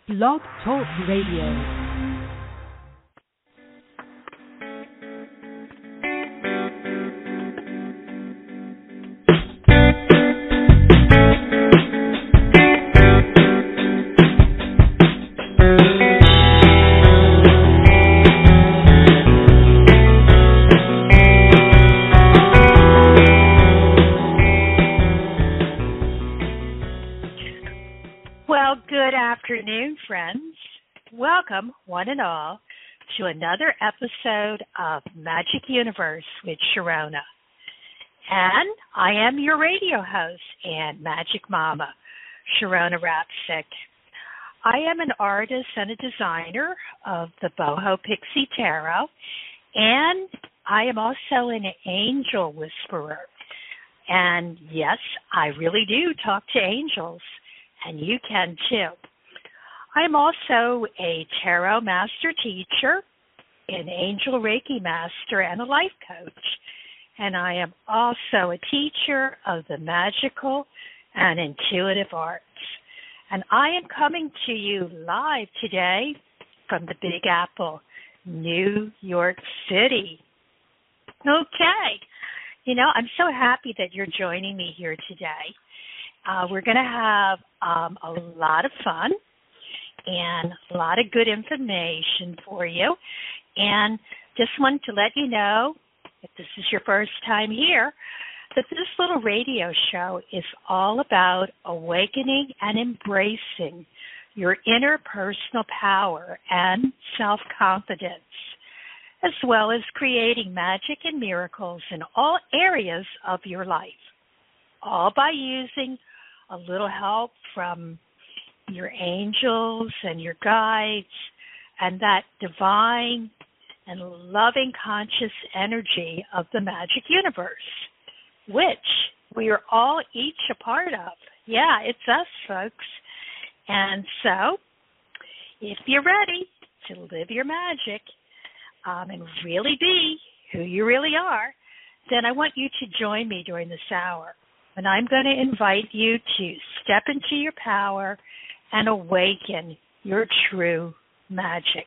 Blog Talk Radio. Afternoon, friends. Welcome, one and all, to another episode of Magic Universe with Sharonah. And I am your radio host and Magic Mama, Sharonah Rapseik. I am an artist and a designer of the Boho Pixie Tarot, and I am also an angel whisperer. And yes, I really do talk to angels, and you can too. I'm also a tarot master teacher, an angel Reiki master, and a life coach. And I am also a teacher of the magical and intuitive arts. And I am coming to you live today from the Big Apple, New York City. Okay. You know, I'm so happy that you're joining me here today. We're going to have a lot of fun and a lot of good information for you. And just wanted to let you know, if this is your first time here, that this little radio show is all about awakening and embracing your inner personal power and self-confidence, as well as creating magic and miracles in all areas of your life, all by using a little help from your angels and your guides and that divine and loving conscious energy of the magic universe, which we are all each a part of. Yeah, it's us, folks. And so, if you're ready to live your magic and really be who you really are, then I want you to join me during this hour. And I'm going to invite you to step into your power and awaken your true magic.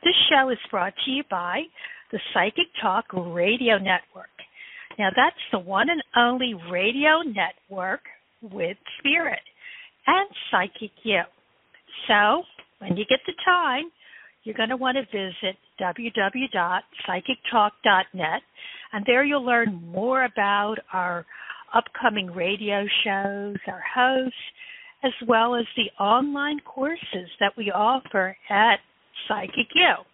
This show is brought to you by the Psychic Talk Radio Network. Now, that's the one and only radio network with spirit and psychic you. So, when you get the time, you're going to want to visit www.psychictalk.net, and there you'll learn more about our upcoming radio shows, our hosts, as well as the online courses that we offer at Psychic U.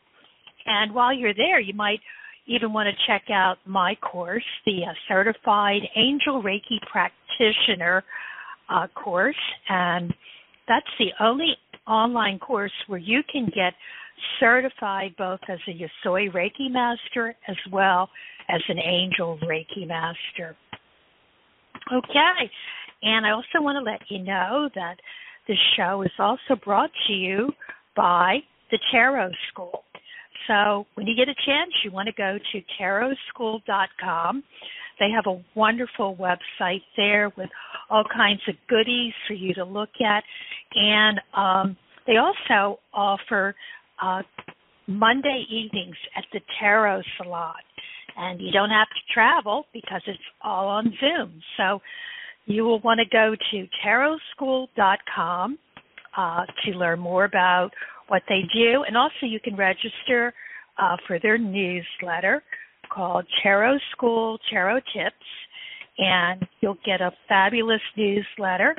And while you're there, you might even want to check out my course, the Certified Angel Reiki Practitioner course. And that's the only online course where you can get certified both as a Yasoi Reiki Master as well as an Angel Reiki Master. Okay. And I also want to let you know that this show is also brought to you by the Tarot School. So when you get a chance, you want to go to tarotschool.com. They have a wonderful website there with all kinds of goodies for you to look at. And they also offer Monday evenings at the Tarot Salon. And you don't have to travel because it's all on Zoom. So you will want to go to tarotschool.com to learn more about what they do. And also you can register for their newsletter called Tarot School Tarot Tips. And you'll get a fabulous newsletter.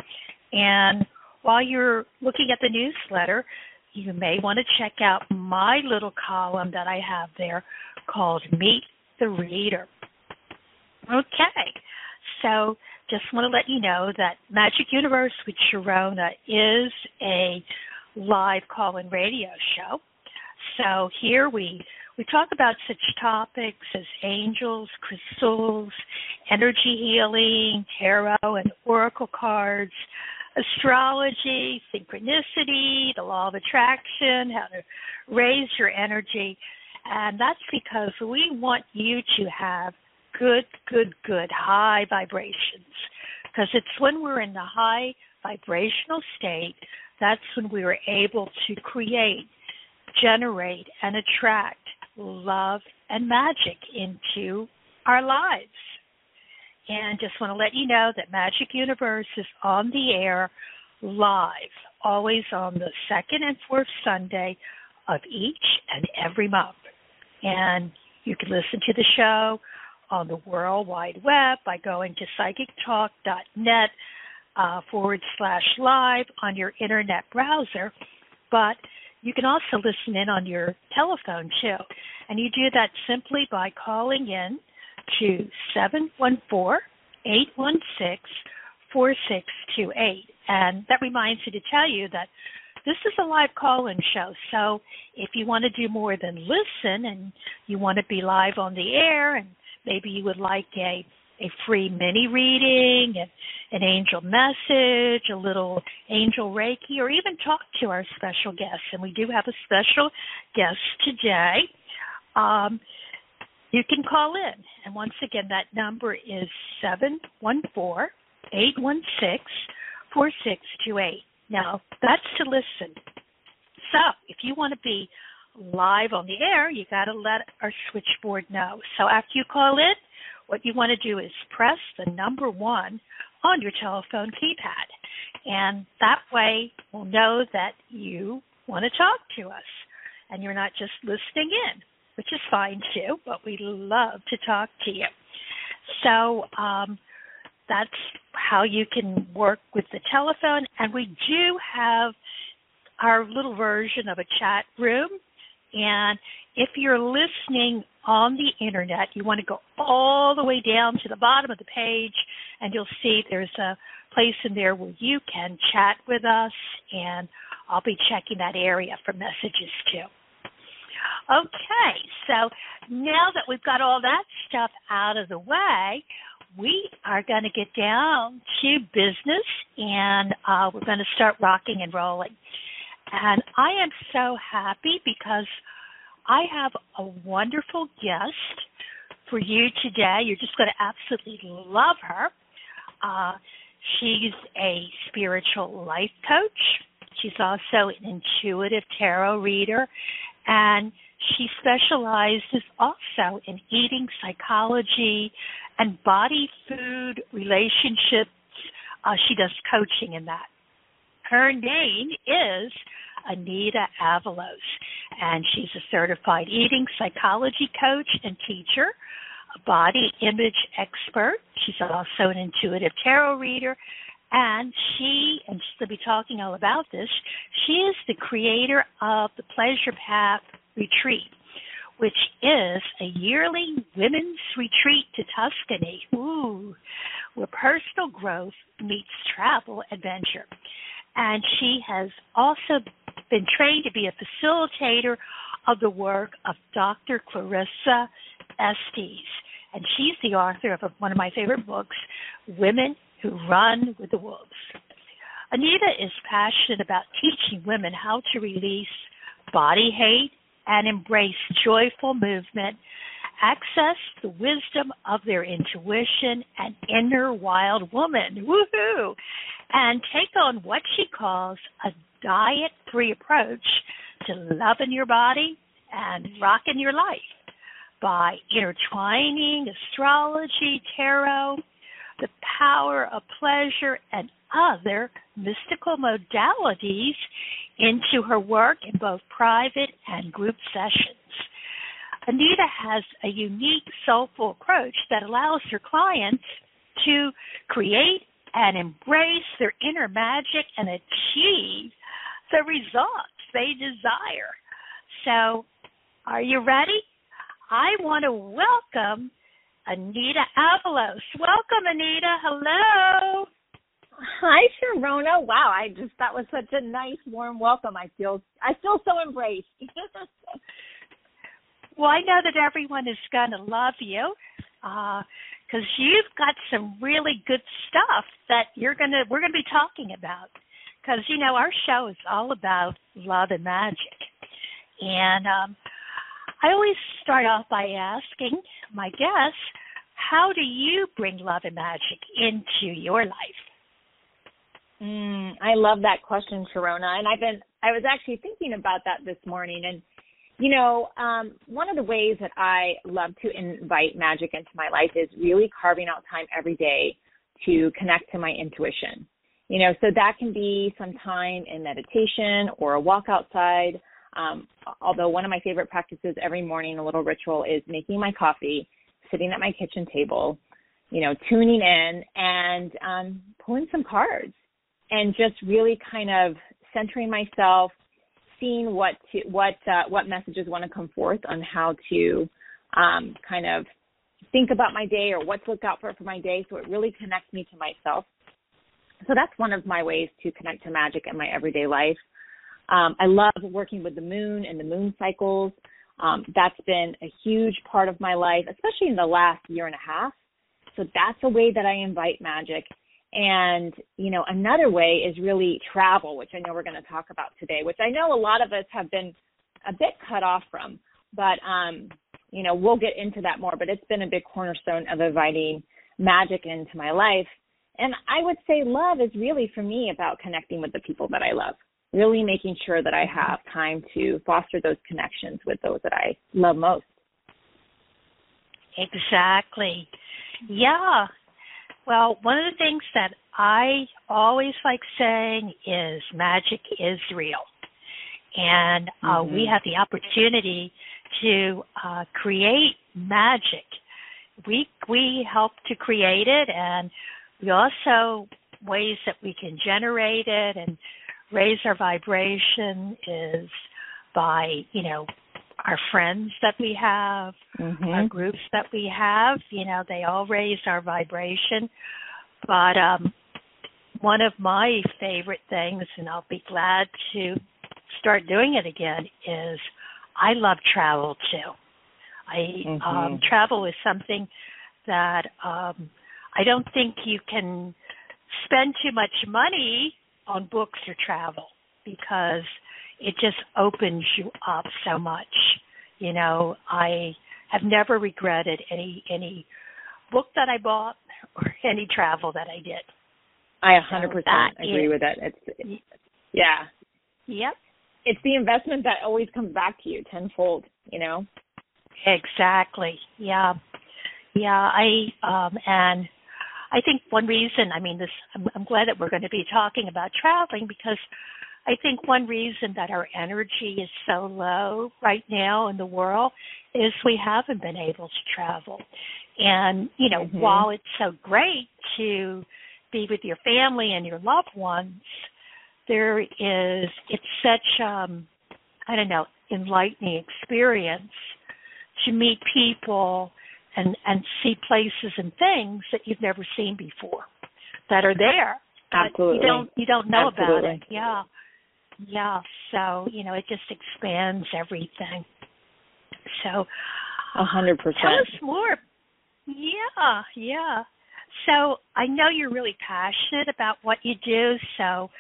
And while you're looking at the newsletter, you may want to check out my little column that I have there called Meet the Reader. Okay, so just want to let you know that Magic Universe with Sharonah is a live call-in radio show. So here we talk about such topics as angels, crystals, energy healing, tarot and oracle cards, astrology, synchronicity, the law of attraction, how to raise your energy. And that's because we want you to have good high vibrations, because it's when we're in the high vibrational state, that's when we were able to create, generate, and attract love and magic into our lives. And just want to let you know that Magic Universe is on the air live, always on the second and fourth Sunday of each and every month. And you can listen to the show on the World Wide Web by going to psychictalk.net /live on your internet browser. But you can also listen in on your telephone, too. And you do that simply by calling in to 714-816-4628. And that reminds me to tell you that this is a live call-in show. So if you want to do more than listen and you want to be live on the air, and maybe you would like a free mini reading, an angel message, a little angel Reiki, or even talk to our special guests. And we do have a special guest today. You can call in. And once again, that number is 714-816-4628. Now, that's to listen. So if you want to be live on the air, you got to let our switchboard know. So after you call in, what you want to do is press the number 1 on your telephone keypad. And that way we'll know that you want to talk to us and you're not just listening in, which is fine too, but we love to talk to you. So that's how you can work with the telephone. And we do have our little version of a chat room. And if you're listening on the internet, you want to go all the way down to the bottom of the page, and you'll see there's a place in there where you can chat with us, and I'll be checking that area for messages too. Okay, so now that we've got all that stuff out of the way, we are going to get down to business, and we're going to start rocking and rolling. And I am so happy because I have a wonderful guest for you today. You're just going to absolutely love her. She's a spiritual life coach. She's also an intuitive tarot reader, and she specializes also in eating psychology and body food relationships. She does coaching in that. Her name is Anita Avalos, and she's a certified eating psychology coach and teacher, a body image expert. She's also an intuitive tarot reader, and she's going to be talking all about this. She is the creator of the Pleasure Path Retreat, which is a yearly women's retreat to Tuscany, where personal growth meets travel adventure. And she has also been trained to be a facilitator of the work of Dr. Clarissa Estes. And she's the author of one of my favorite books, Women Who Run with the Wolves. Anita is passionate about teaching women how to release body hate and embrace joyful movement, access the wisdom of their intuition and inner wild woman, woohoo, and take on what she calls a diet-free approach to loving your body and rocking your life by intertwining astrology, tarot, the power of pleasure, and other mystical modalities into her work in both private and group sessions. Anita has a unique, soulful approach that allows her clients to create and embrace their inner magic and achieve the results they desire. So, are you ready? I want to welcome Anita Avalos. Welcome, Anita. Hello. Hi, Sharonah. Wow, that was such a nice, warm welcome. I feel so embraced. Well, I know that everyone is going to love you because you've got some really good stuff that we're going to be talking about. Because, you know, our show is all about love and magic. And I always start off by asking my guests, how do you bring love and magic into your life? I love that question, Sharonah. And I was actually thinking about that this morning. And, one of the ways that I love to invite magic into my life is really carving out time every day to connect to my intuition. So that can be some time in meditation or a walk outside. Although one of my favorite practices every morning, a little ritual, is making my coffee, sitting at my kitchen table, tuning in and pulling some cards and just really kind of centering myself, seeing what messages want to come forth on how to kind of think about my day or what to look out for my day. So it really connects me to myself. So that's one of my ways to connect to magic in my everyday life. I love working with the moon and the moon cycles. That's been a huge part of my life, especially in the last year and a half. So that's a way that I invite magic. And, another way is really travel, which I know we're going to talk about today, which I know a lot of us have been a bit cut off from. But, we'll get into that more. But it's been a big cornerstone of inviting magic into my life. And I would say love is really, for me, about connecting with the people that I love, really making sure that I have time to foster those connections with those that I love most. Exactly. Yeah. Well, one of the things that I always like saying is magic is real. And we have the opportunity to create magic. We help to create it, and we also, ways that we can generate it and raise our vibration is by, our friends that we have, our groups that we have, they all raise our vibration. But one of my favorite things, and I'll be glad to start doing it again, is I love travel too. Travel is something that I don't think you can spend too much money on books or travel because it just opens you up so much. I have never regretted any book that I bought or any travel that I did. I 100% agree with that. Yeah. Yep. It's the investment that always comes back to you tenfold, Exactly. Yeah. Yeah. And I think one reason, I'm glad that we're going to be talking about traveling because I think one reason that our energy is so low right now in the world is we haven't been able to travel. And, while it's so great to be with your family and your loved ones, it's such, enlightening experience to meet people and see places and things that you've never seen before that are there. Absolutely. You don't know about it. Yeah. Yeah. So, it just expands everything. So 100%. Tell us more. Yeah. Yeah. So I know you're really passionate about what you do. So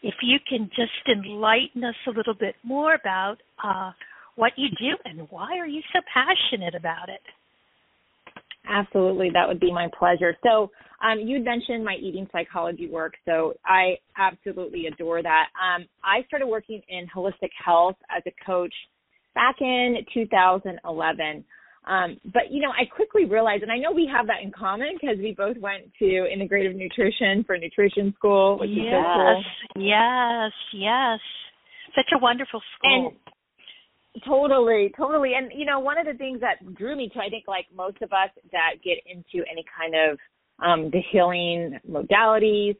if you can just enlighten us a little bit more about what you do and why are you so passionate about it? Absolutely. That would be my pleasure. So you'd mentioned my eating psychology work, so I absolutely adore that. I started working in holistic health as a coach back in 2011. But, I quickly realized, and I know we have that in common because we both went to integrative nutrition for nutrition school, which is so cool. Yes. Such a wonderful school. And Totally. And, one of the things that drew me to, I think, like most of us that get into any kind of the healing modalities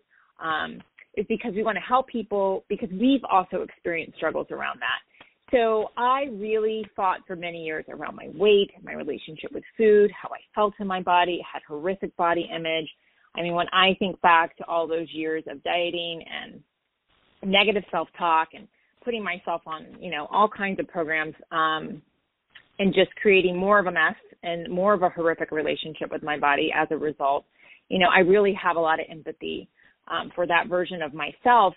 is because we want to help people because we've also experienced struggles around that. So I really fought for many years around my weight, my relationship with food, how I felt in my body, had horrific body image. When I think back to all those years of dieting and negative self-talk and putting myself on, all kinds of programs and just creating more of a mess and more of a horrific relationship with my body as a result, I really have a lot of empathy for that version of myself.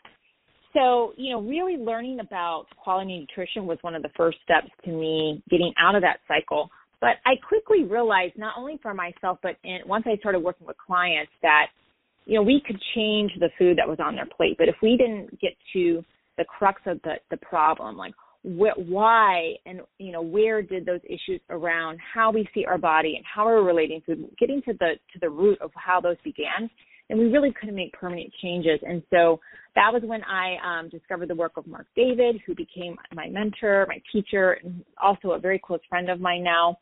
So, really learning about quality nutrition was one of the first steps to me getting out of that cycle. But I quickly realized not only for myself, but once I started working with clients that we could change the food that was on their plate, but if we didn't get to the crux of the problem, like why and, where did those issues around how we see our body and how we're relating to getting to the root of how those began, and we really couldn't make permanent changes. And so that was when I discovered the work of Mark David, who became my mentor, my teacher, and also a very close friend of mine now.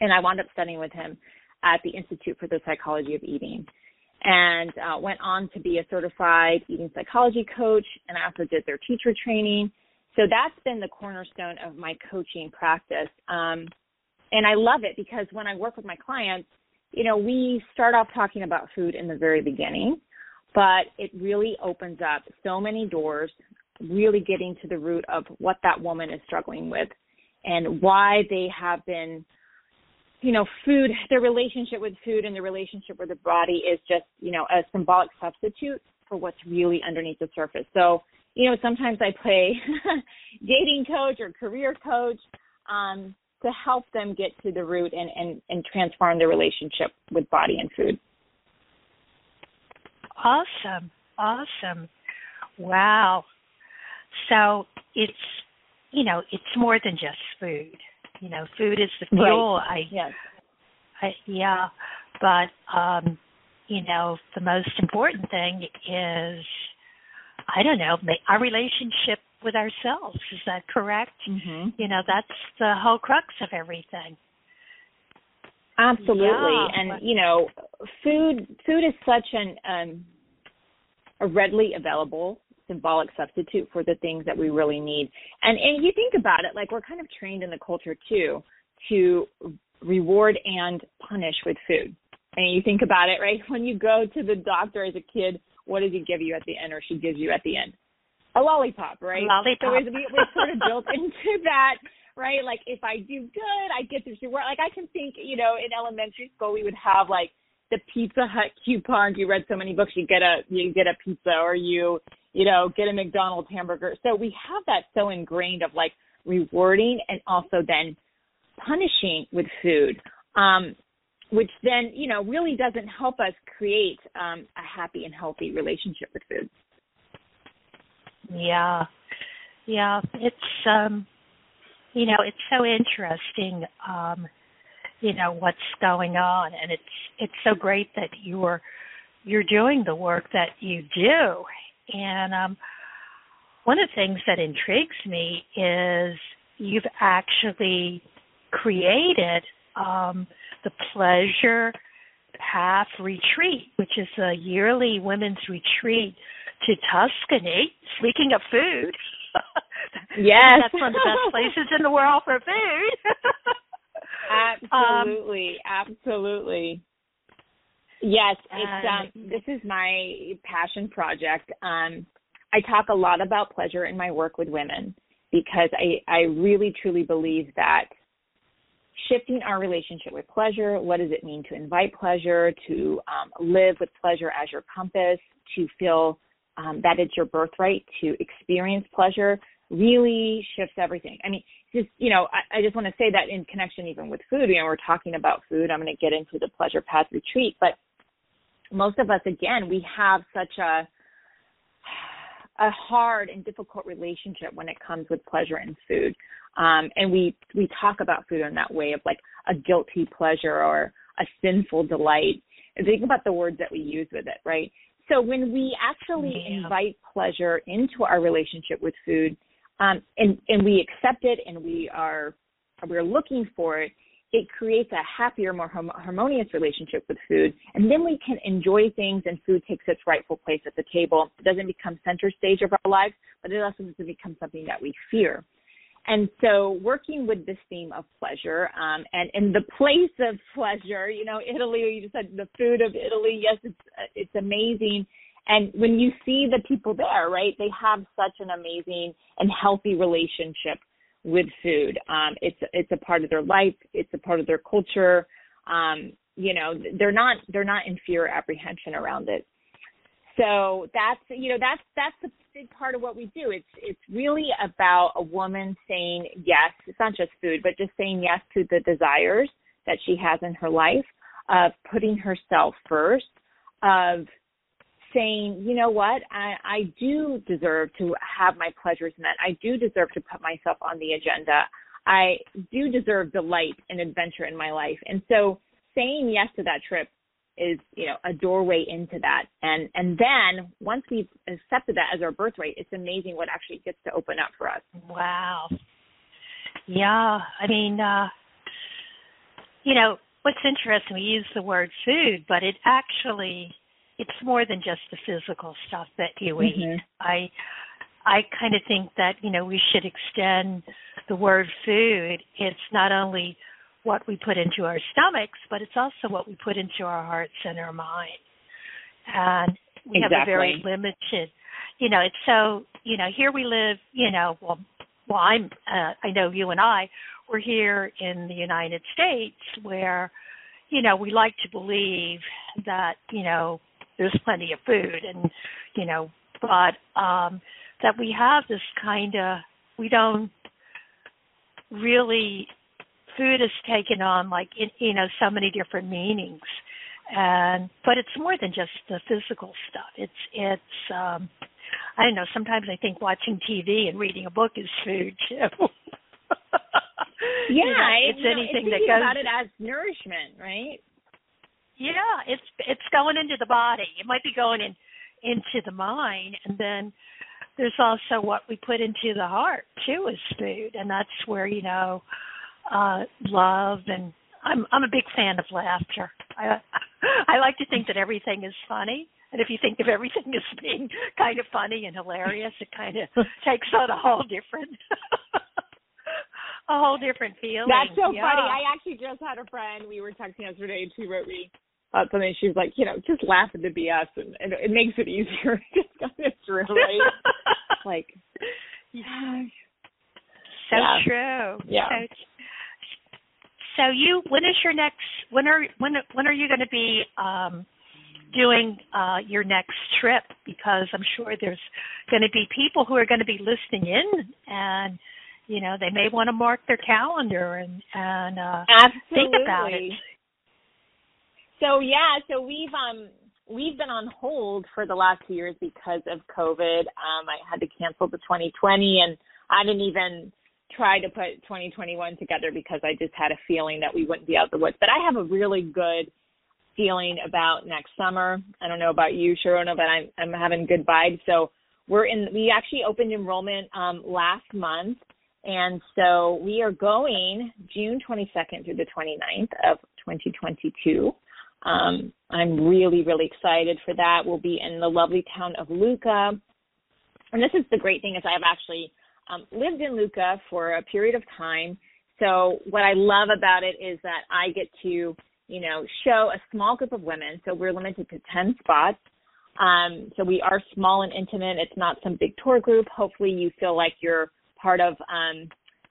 And I wound up studying with him at the Institute for the Psychology of Eating, and went on to be a certified eating psychology coach, and I also did their teacher training. So that's been the cornerstone of my coaching practice. And I love it because when I work with my clients, we start off talking about food in the very beginning, but it really opens up so many doors, really getting to the root of what that woman is struggling with and why they have been, food, their relationship with food and their relationship with the body is just, a symbolic substitute for what's really underneath the surface. So, sometimes I play dating coach or career coach to help them get to the root and transform their relationship with body and food. Awesome. Wow. So it's more than just food. Food is the fuel. Right. Yes. But the most important thing is, our relationship with ourselves. Is that correct? Mm-hmm. That's the whole crux of everything. Absolutely. Yeah. And, food is such a readily available symbolic substitute for the things that we really need. And you think about it, like we're kind of trained in the culture too to reward and punish with food. And you think about it, right? When you go to the doctor as a kid, what does he give you at the end, or she gives you at the end? A lollipop, right? A lollipop. So we're sort of built into that, right? Like if I do good, I get this reward. Like I can think, in elementary school we would have like the Pizza Hut coupons. You read so many books, you get a pizza, or you get a McDonald's hamburger. So we have that so ingrained of like rewarding and also then punishing with food, which then, really doesn't help us create a happy and healthy relationship with food. Yeah. It's, it's so interesting, what's going on. And it's so great that you're doing the work that you do. And one of the things that intrigues me is you've actually created the Pleasure Path Retreat, which is a yearly women's retreat to Tuscany. Speaking of food, yes, that's one of the best places in the world for food. Absolutely. Yes, it's this is my passion project. I talk a lot about pleasure in my work with women because I really truly believe that shifting our relationship with pleasure, what does it mean to invite pleasure, to live with pleasure as your compass, to feel that it's your birthright to experience pleasure, really shifts everything. I mean, I just want to say that in connection even with food, we're talking about food. I'm going to get into the Pleasure Path Retreat, but most of us, again, we have such a hard and difficult relationship when it comes with pleasure and food. And we talk about food in that way of like a guilty pleasure or a sinful delight. And think about the words that we use with it, right? So when we actually invite pleasure into our relationship with food, and we accept it and we're looking for it, it creates a happier, more harmonious relationship with food. And then we can enjoy things and food takes its rightful place at the table. It doesn't become center stage of our lives, but it also doesn't become something that we fear. And so working with this theme of pleasure and in the place of pleasure, Italy, you just said the food of Italy, yes, it's amazing. And when you see the people there, right, they have such an amazing and healthy relationship with food. It's a part of their life. It's a part of their culture. They're not in fear or apprehension around it. So that's a big part of what we do. It's really about a woman saying yes. It's not just food, but just saying yes to the desires that she has in her life, of putting herself first, of saying, you know what, I do deserve to have my pleasures met. I do deserve to put myself on the agenda. I do deserve delight and adventure in my life. And so saying yes to that trip is, a doorway into that. And then once we've accepted that as our birthright, it's amazing what actually gets to open up for us. Wow. Yeah. I mean, what's interesting, we use the word food, but it's more than just the physical stuff that you eat. I kind of think that, we should extend the word food. It's not only what we put into our stomachs, but it's also what we put into our hearts and our mind. And we have a very limited, it's so, here we live, I know you and I, we're here in the United States where, we like to believe that, there's plenty of food and, but that we have this kind of, we don't really, food has taken on so many different meanings. But it's more than just the physical stuff. It's I don't know, sometimes I think watching TV and reading a book is food too. Yeah, it's anything that goes about it as nourishment, right? Yeah, it's going into the body. It might be going into the mind, and then there's also what we put into the heart too is food, and that's where love, and I'm a big fan of laughter. I like to think that everything is funny, and if you think of everything as being kind of funny and hilarious, it kind of takes on a whole different feeling. That's so funny. I actually just had a friend, we were texting yesterday, and she wrote me something. She was like, just laugh at the BS, and it makes it easier. Just it's true, right? Like, yeah. So true. Yeah. So when is your next? When are you going to be doing your next trip? Because I'm sure there's going to be people who are going to be listening in, and they may want to mark their calendar and think about it. So we've been on hold for the last 2 years because of COVID. I had to cancel the 2020, and I didn't even try to put 2021 together because I just had a feeling that we wouldn't be out of the woods. But I have a really good feeling about next summer. I don't know about you, Sharonah, but I'm having good vibes. So we actually opened enrollment last month, and so we are going June 22nd through the 29th of 2022. I'm really, really excited for that. We'll be in the lovely town of Lucca. And this is the great thing is I have actually lived in Lucca for a period of time. So what I love about it is that I get to, show a small group of women. So we're limited to 10 spots. So we are small and intimate. It's not some big tour group. Hopefully you feel like you're part of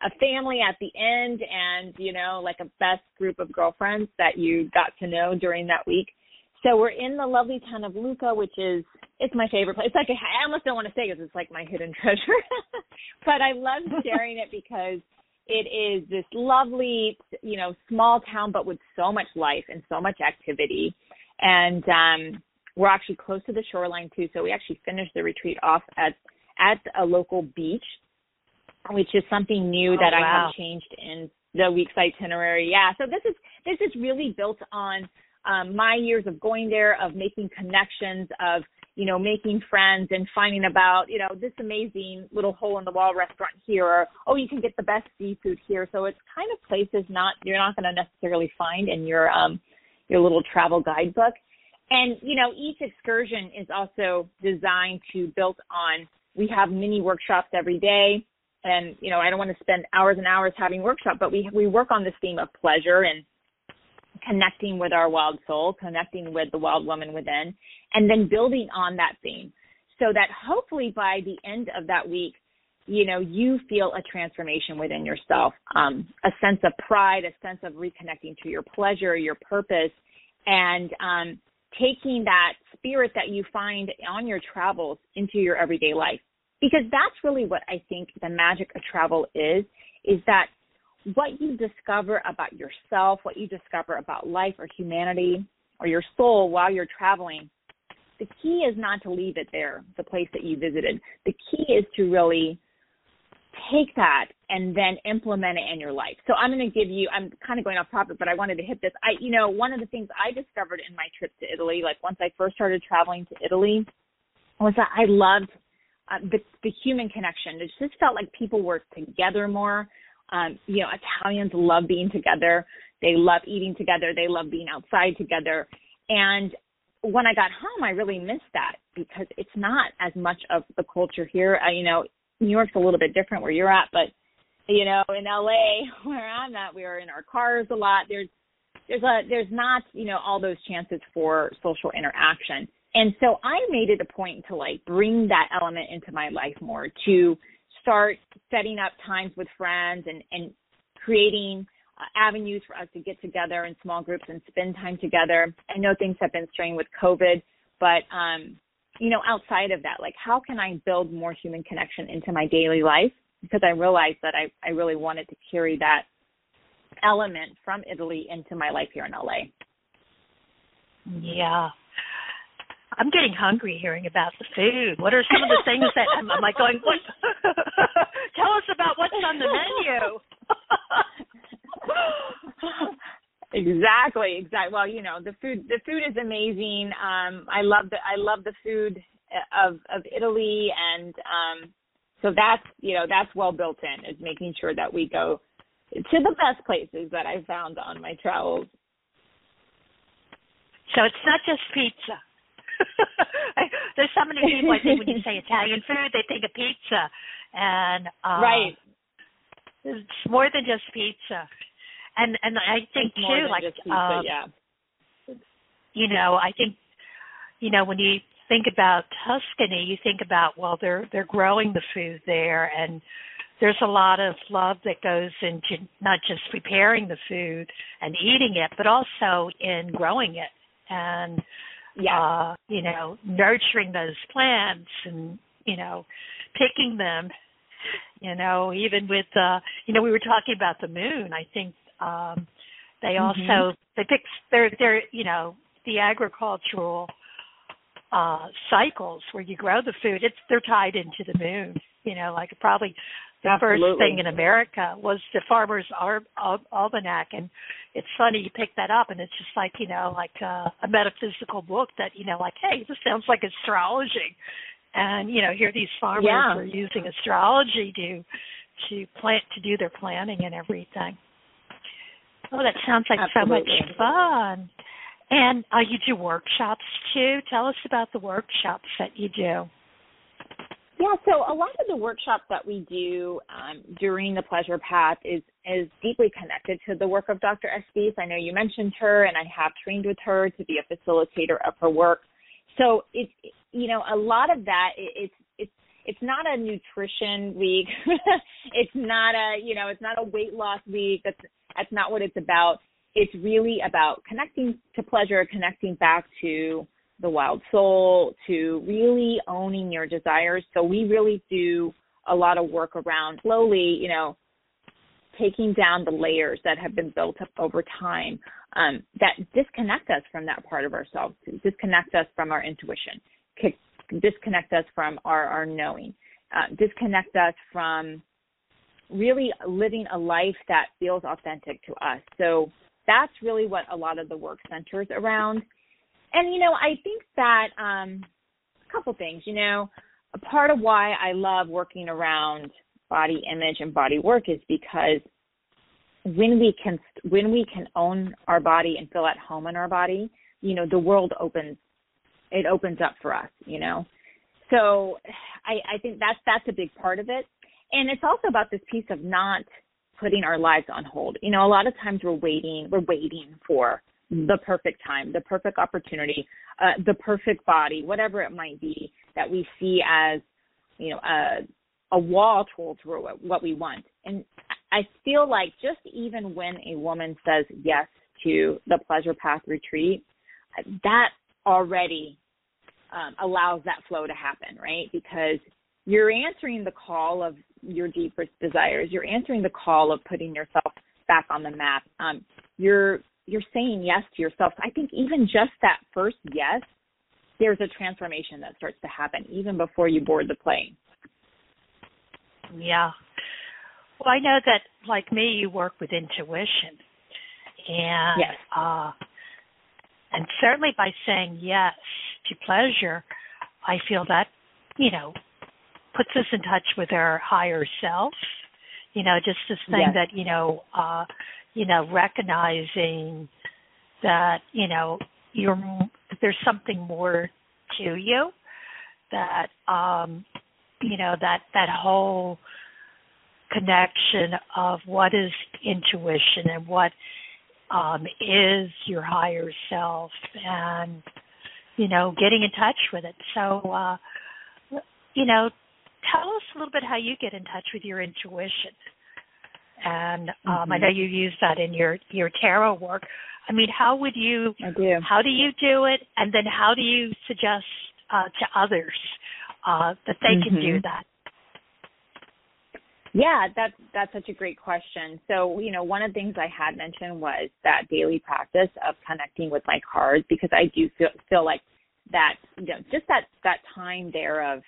a family at the end and, like a best group of girlfriends that you got to know during that week. So we're in the lovely town of Lucca, it's my favorite place. It's like, I almost don't want to say because it's like my hidden treasure, but I love sharing it because it is this lovely, small town, but with so much life and so much activity. And we're actually close to the shoreline too. So we actually finished the retreat off at a local beach, which is something new that I have changed in the week's itinerary. Yeah. So this is really built on my years of going there, of making connections, of, making friends and finding about, this amazing little hole-in-the-wall restaurant here, or, oh, you can get the best seafood here. So it's kind of places you're not going to necessarily find in your little travel guidebook. And, each excursion is also designed to build on, we have mini workshops every day. And, I don't want to spend hours and hours having workshops, but we work on this theme of pleasure and connecting with our wild soul, connecting with the wild woman within, and then building on that theme so that hopefully by the end of that week, you feel a transformation within yourself, a sense of pride, a sense of reconnecting to your pleasure, your purpose, and taking that spirit that you find on your travels into your everyday life. Because that's really what I think the magic of travel is that what you discover about yourself, what you discover about life or humanity or your soul while you're traveling the key is not to leave it there, the place that you visited. The key is to really take that and then implement it in your life. So I'm going to give you, I'm kind of going off topic, but I wanted to hit this. One of the things I discovered in my trip to Italy, like once I first started traveling to Italy, was that I loved the human connection. It just felt like people were together more. Italians love being together. They love eating together. They love being outside together. And when I got home, I really missed that because it's not as much of the culture here. New York's a little bit different where you're at, but, in LA, where I'm at, we are in our cars a lot. There's not, all those chances for social interaction. And so I made it a point to bring that element into my life more, to start setting up times with friends and creating avenues for us to get together in small groups and spend time together. I know things have been strained with COVID, but, outside of that, how can I build more human connection into my daily life? Because I realized that I really wanted to carry that element from Italy into my life here in LA. Yeah. I'm getting hungry hearing about the food. What are some of the things that I'm going, what? Tell us about what's on the menu. Exactly. Well, the food is amazing. I love the food of Italy, and so that's well built in, is making sure that we go to the best places that I found on my travels. So it's not just pizza. There's so many people, I think, when you say Italian food, they think of pizza, and right. It's more than just pizza. And I think it's too, pizza, yeah. I think, when you think about Tuscany, you think about, well, they're growing the food there, and there's a lot of love that goes into not just preparing the food and eating it, but also in growing it and nurturing those plants and picking them. Even with we were talking about the moon. I think they also they pick their the agricultural cycles where you grow the food. They're tied into the moon. Probably the Absolutely. first thing in America was the Farmer's Almanac, and it's funny you pick that up, and it's just a metaphysical book that hey, this sounds like astrology. And here these farmers are using astrology to do their planning and everything. Oh, that sounds like Absolutely. So much fun. And you do workshops too. Tell us about the workshops that you do. Yeah, so a lot of the workshops that we do during the Pleasure Path is deeply connected to the work of Dr. Estes. I know you mentioned her, and I have trained with her to be a facilitator of her work. So it's a lot of that. It's not a nutrition week. It's not a weight loss week. That's not what it's about. It's really about connecting to pleasure, connecting back to the wild soul, to really owning your desires. So we really do a lot of work around slowly, taking down the layers that have been built up over time that disconnect us from that part of ourselves, disconnect us from our intuition, disconnect us from our knowing, disconnect us from really living a life that feels authentic to us. So that's really what a lot of the work centers around. And, I think that a couple things, a part of why I love working around body image and body work is because when we can own our body and feel at home in our body, the world opens up for us, So I think that's a big part of it. And it's also about this piece of not putting our lives on hold. A lot of times we're waiting for the perfect time, the perfect opportunity, the perfect body, whatever it might be that we see as, a wall tool through what we want. And I feel like just even when a woman says yes to the Pleasure Path retreat, that already allows that flow to happen, right? Because you're answering the call of your deepest desires. You're answering the call of putting yourself back on the map. You're saying yes to yourself. I think even just that first yes there's a transformation that starts to happen even before you board the plane. Yeah. Well, I know that, like me, you work with intuition. And, yes. And certainly by saying yes to pleasure, I feel that, puts us in touch with our higher self. Just this thing yes. that, recognizing that, there's something more to you, that, that whole connection of what is intuition and what is your higher self, and getting in touch with it. So tell us a little bit how you get in touch with your intuition. And I know you use that in your tarot work. I mean, how do you do it, and then how do you suggest to others that they can do that? Yeah, that's such a great question. So, one of the things I had mentioned was that daily practice of connecting with my cards, because I do feel like that, just that time there of,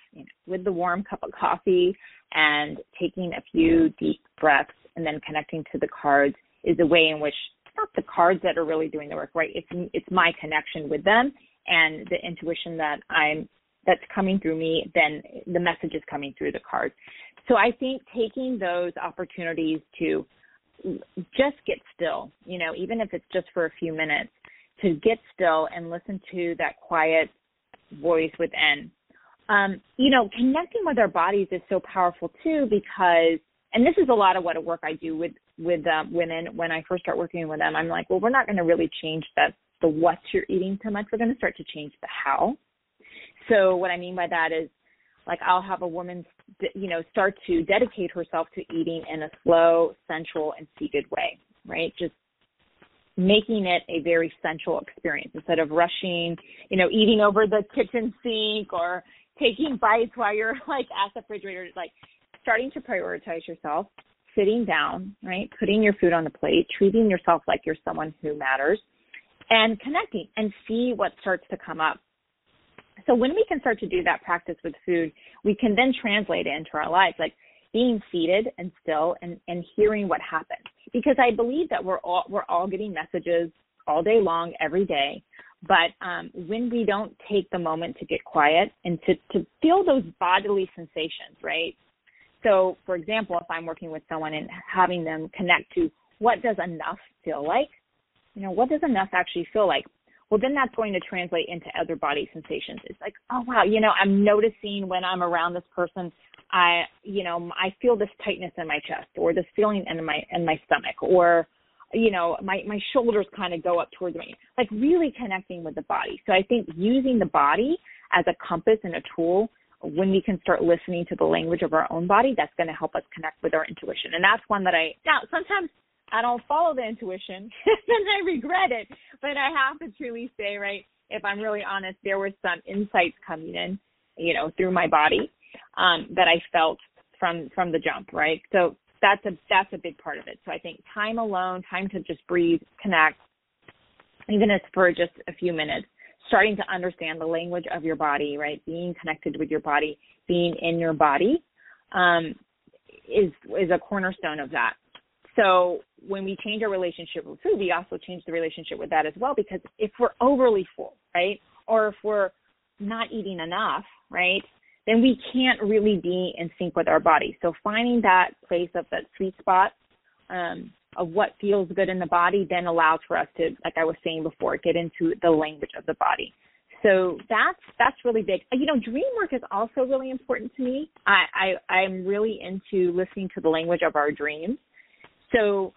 with the warm cup of coffee and taking a few deep breaths and then connecting to the cards is a way in which it's not the cards that are really doing the work, right? It's my connection with them and the intuition that's coming through me, then the message is coming through the cards. So I think taking those opportunities to just get still, even if it's just for a few minutes, to get still and listen to that quiet voice within. Connecting with our bodies is so powerful too, because, and this is a lot of work I do with women. When I first start working with them, I'm like, well, we're not going to really change the what you're eating so much. We're going to start to change the how. So what I mean by that is, like, I'll have a woman, start to dedicate herself to eating in a slow, sensual, and seated way, right? Just making it a very sensual experience instead of rushing, eating over the kitchen sink or taking bites while you're, like, at the refrigerator, like starting to prioritize yourself, sitting down, right? Putting your food on the plate, treating yourself like you're someone who matters, and connecting and see what starts to come up. So when we can start to do that practice with food, we can then translate it into our lives, like being seated and still and hearing what happens. Because I believe that we're all getting messages all day long, every day. But when we don't take the moment to get quiet and to feel those bodily sensations, right? So, for example, if I'm working with someone and having them connect to what does enough feel like, what does enough actually feel like? Well, then that's going to translate into other body sensations. It's like, oh, wow, I'm noticing when I'm around this person, I feel this tightness in my chest, or this feeling in my stomach, or, my shoulders kind of go up towards me, like really connecting with the body. So I think using the body as a compass and a tool, when we can start listening to the language of our own body, that's going to help us connect with our intuition. And that's one that sometimes I don't follow the intuition and I regret it, but I have to truly say, right, if I'm really honest, there were some insights coming in, through my body that I felt from the jump, right? So that's a big part of it. So I think time alone, time to just breathe, connect, even if for just a few minutes, starting to understand the language of your body, right? Being connected with your body, being in your body is a cornerstone of that. So when we change our relationship with food, we also change the relationship with that as well, because if we're overly full, right, or if we're not eating enough, right, then we can't really be in sync with our body. So finding that place of that sweet spot of what feels good in the body then allows for us to, like I was saying before, get into the language of the body. So that's really big. Dream work is also really important to me. I'm really into listening to the language of our dreams. So,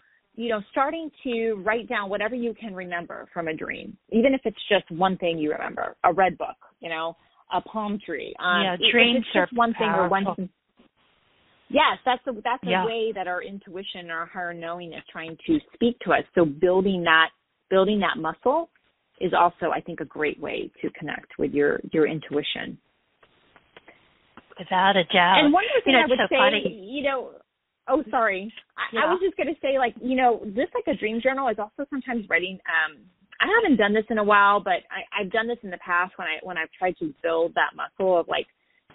starting to write down whatever you can remember from a dream, even if it's just one thing you remember, a red book, a palm tree. Dreams are one thing or one thing. Yes, that's a Yeah. way that our intuition, our higher knowing is trying to speak to us. So building that muscle is also, I think, a great way to connect with your intuition. Without a doubt. And one more thing I would say, funny. Oh, sorry. Yeah. I was just going to say, just like a dream journal is also sometimes writing. I haven't done this in a while, but I've done this in the past when I've tried to build that muscle of like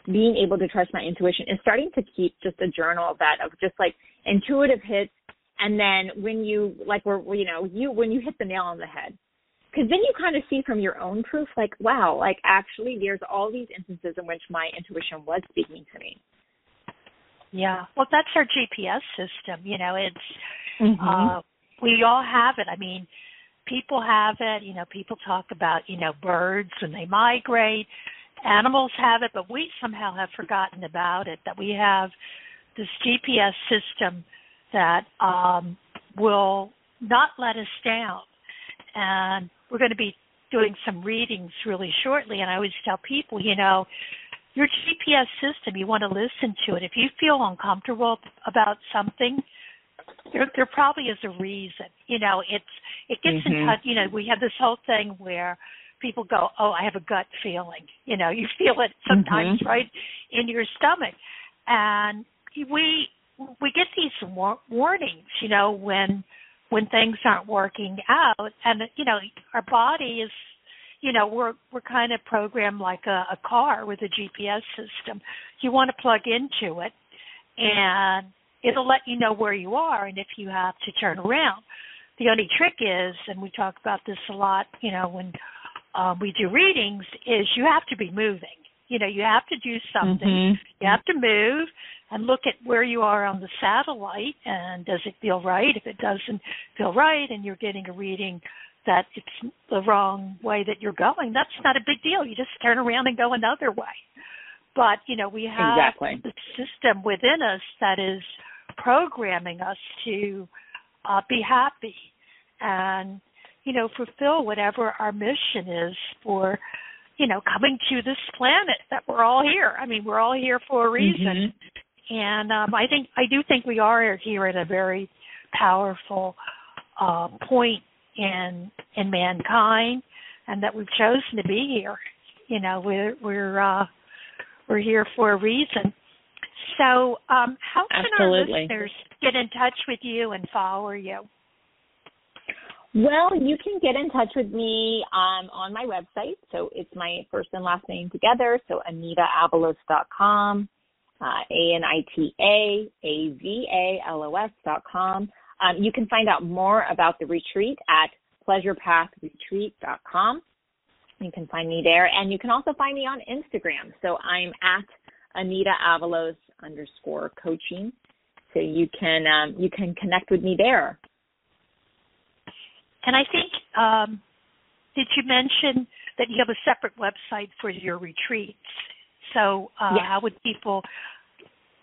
being able to trust my intuition, is starting to keep just a journal of that, of just like intuitive hits. And then when you like, when you hit the nail on the head, because then you kind of see from your own proof, like, wow, like actually there's all these instances in which my intuition was speaking to me. Yeah. Well, that's our GPS system. It's, we all have it. I mean, people have it. People talk about, birds when they migrate. Animals have it, but we somehow have forgotten about it, that we have this GPS system that will not let us down. And we're going to be doing some readings really shortly, and I always tell people, your GPS system, you want to listen to it. If you feel uncomfortable about something, there probably is a reason. It gets in touch. We have this whole thing where people go, oh, I have a gut feeling. You feel it sometimes right in your stomach. And we get these warnings, when things aren't working out. And, our body is, we're kind of programmed like a car with a GPS system. You want to plug into it, and it'll let you know where you are and if you have to turn around. The only trick is, and we talk about this a lot, when we do readings, is you have to be moving. You have to do something. You have to move and look at where you are on the satellite, and does it feel right? If it doesn't feel right and you're getting a reading that it's the wrong way that you're going, that's not a big deal. You just turn around and go another way. But, we have the system within us that is programming us to be happy and, fulfill whatever our mission is for, coming to this planet, that we're all here. I mean, we're all here for a reason. And I do think we are here at a very powerful point in mankind, and that we've chosen to be here. We're here for a reason. So, how can our listeners get in touch with you and follow you? Well, you can get in touch with me on my website. So it's my first and last name together. So AnitaAvalos.com, AnitaAvalos.com. You can find out more about the retreat at pleasurepathretreat.com. You can find me there. And you can also find me on Instagram. So I'm at AnitaAvalos_coaching. So you can connect with me there. And I think, did you mention that you have a separate website for your retreats? So how would people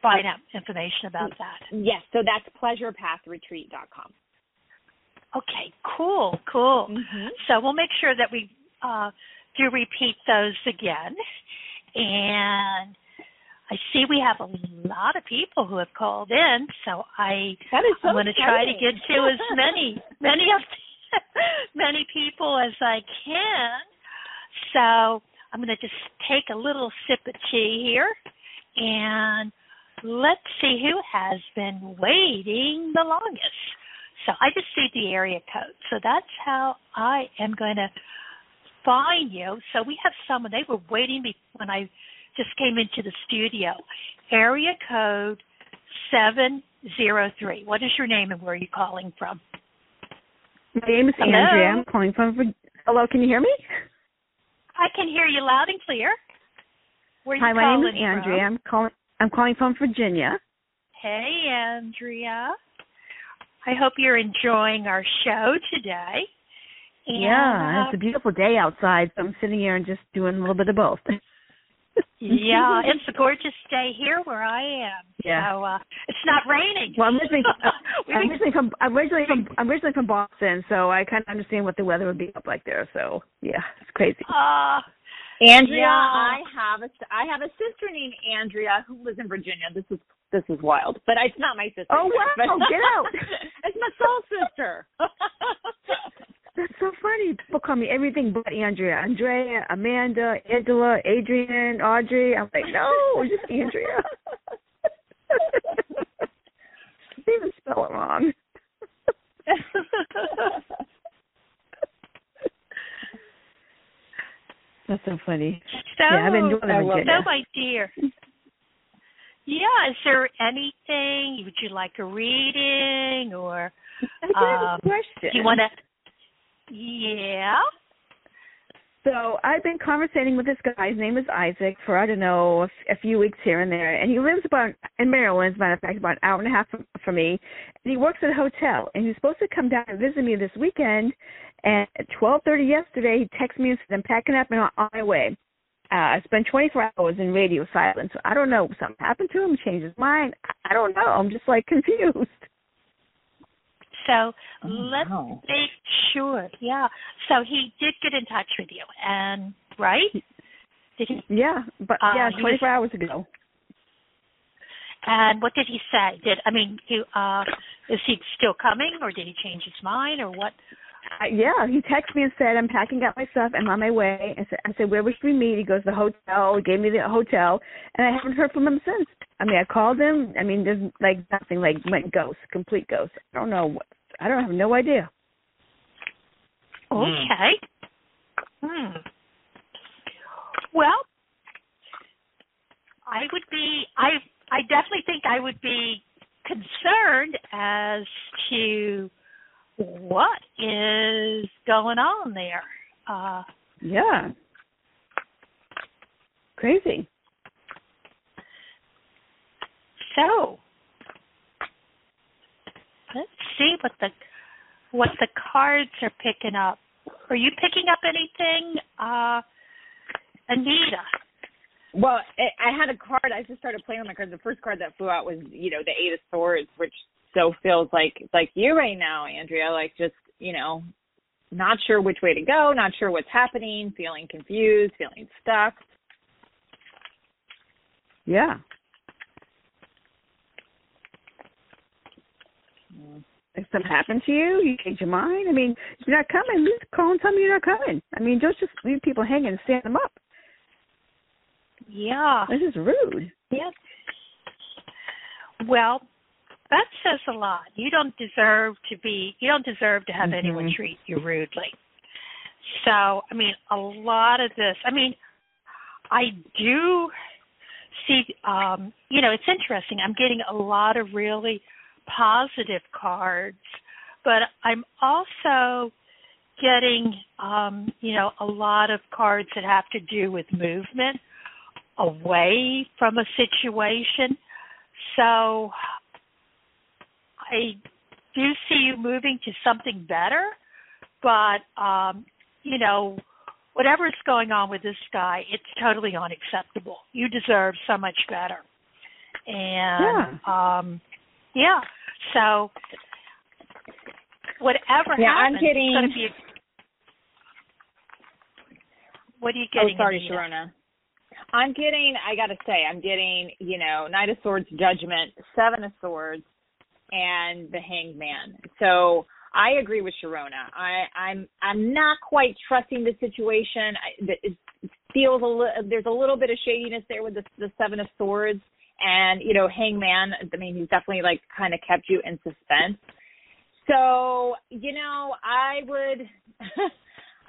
find out information about that? Yes, so that's pleasurepathretreat.com. Okay, cool. So we'll make sure that we do repeat those again. And I see we have a lot of people who have called in, so I'm going to try to get to as many people as I can. So I'm going to just take a little sip of tea here, and let's see who has been waiting the longest. So I just see the area code. So that's how I am going to find you. So we have someone, they were waiting when I just came into the studio. Area code 703. What is your name and where are you calling from? My name is Andrea. I'm calling from. Hello, can you hear me? I can hear you loud and clear. Where are you Hi, my name is from? Andrea. I'm calling from Virginia. Hey, Andrea. I hope you're enjoying our show today. And, yeah, it's a beautiful day outside, so I'm sitting here and just doing a little bit of both. Yeah, it's a gorgeous day here where I am. Yeah. So it's not raining. Well, I'm originally from Boston, so I kind of understand what the weather would be up like there. So yeah, it's crazy. Andrea, yeah. I have a sister named Andrea who lives in Virginia. This is wild, but it's not my sister. Oh wow! Get out! It's my soul sister. That's so funny. People call me everything but Andrea. Andrea, Amanda, Angela, Adrian, Audrey. I'm like, no, just Andrea. They even spell it wrong. so funny. So, yeah, I've been doing it. So, my dear. Yeah, is there anything? Would you like a reading, or I have a question. Do you want to? Yeah. So I've been conversating with this guy. His name is Isaac for, I don't know, a few weeks here and there. And he lives in Maryland, as a matter of fact, about an hour and a half from me. And he works at a hotel. And he's supposed to come down and visit me this weekend. And at 12:30 yesterday, he texted me and said, I'm packing up and on my way. I spent 24 hours in radio silence. So I don't know. Something happened to him, changed his mind. I don't know. I'm just, confused. So let's make sure. Yeah. So he did get in touch with you, and right? Did he? Yeah, but 24 hours ago. And what did he say? Is he still coming, or did he change his mind, or what? Yeah, he texted me and said, I'm packing up my stuff. I'm on my way. I said, where should we meet? He goes, the hotel. He gave me the hotel, and I haven't heard from him since. I called him. There's nothing, went ghost, complete ghost. I don't know. I have no idea. Okay. Well, I definitely think I would be concerned as to what is going on there. Yeah. Crazy. So, let's see what the cards are picking up. Are you picking up anything, Anita? Well, I had a card. I just started playing with my cards. The first card that flew out was, the 8 of Swords, which so feels like you right now, Andrea. Just, not sure which way to go, not sure what's happening, feeling confused, feeling stuck. Yeah. If something happened to you, you change your mind. If you're not coming, just call and tell me you're not coming. Don't just leave people hanging and stand them up. Yeah. This is rude. Yep. Well, that says a lot. You don't deserve to have anyone treat you rudely. So, a lot of this, I do see, it's interesting. I'm getting a lot of really positive cards, but I'm also getting, a lot of cards that have to do with movement away from a situation. So I do see you moving to something better, but, whatever's going on with this guy, it's totally unacceptable. You deserve so much better. And, so whatever happens, it's going to be what are you getting? Oh, sorry, Sharonah. I'm getting, Knight of Swords, Judgment, 7 of Swords, and the Hanged Man. So I agree with Sharonah. I'm not quite trusting the situation. It feels there's a little bit of shadiness there with the 7 of Swords, and Hanged Man. He's definitely kind of kept you in suspense. So I would.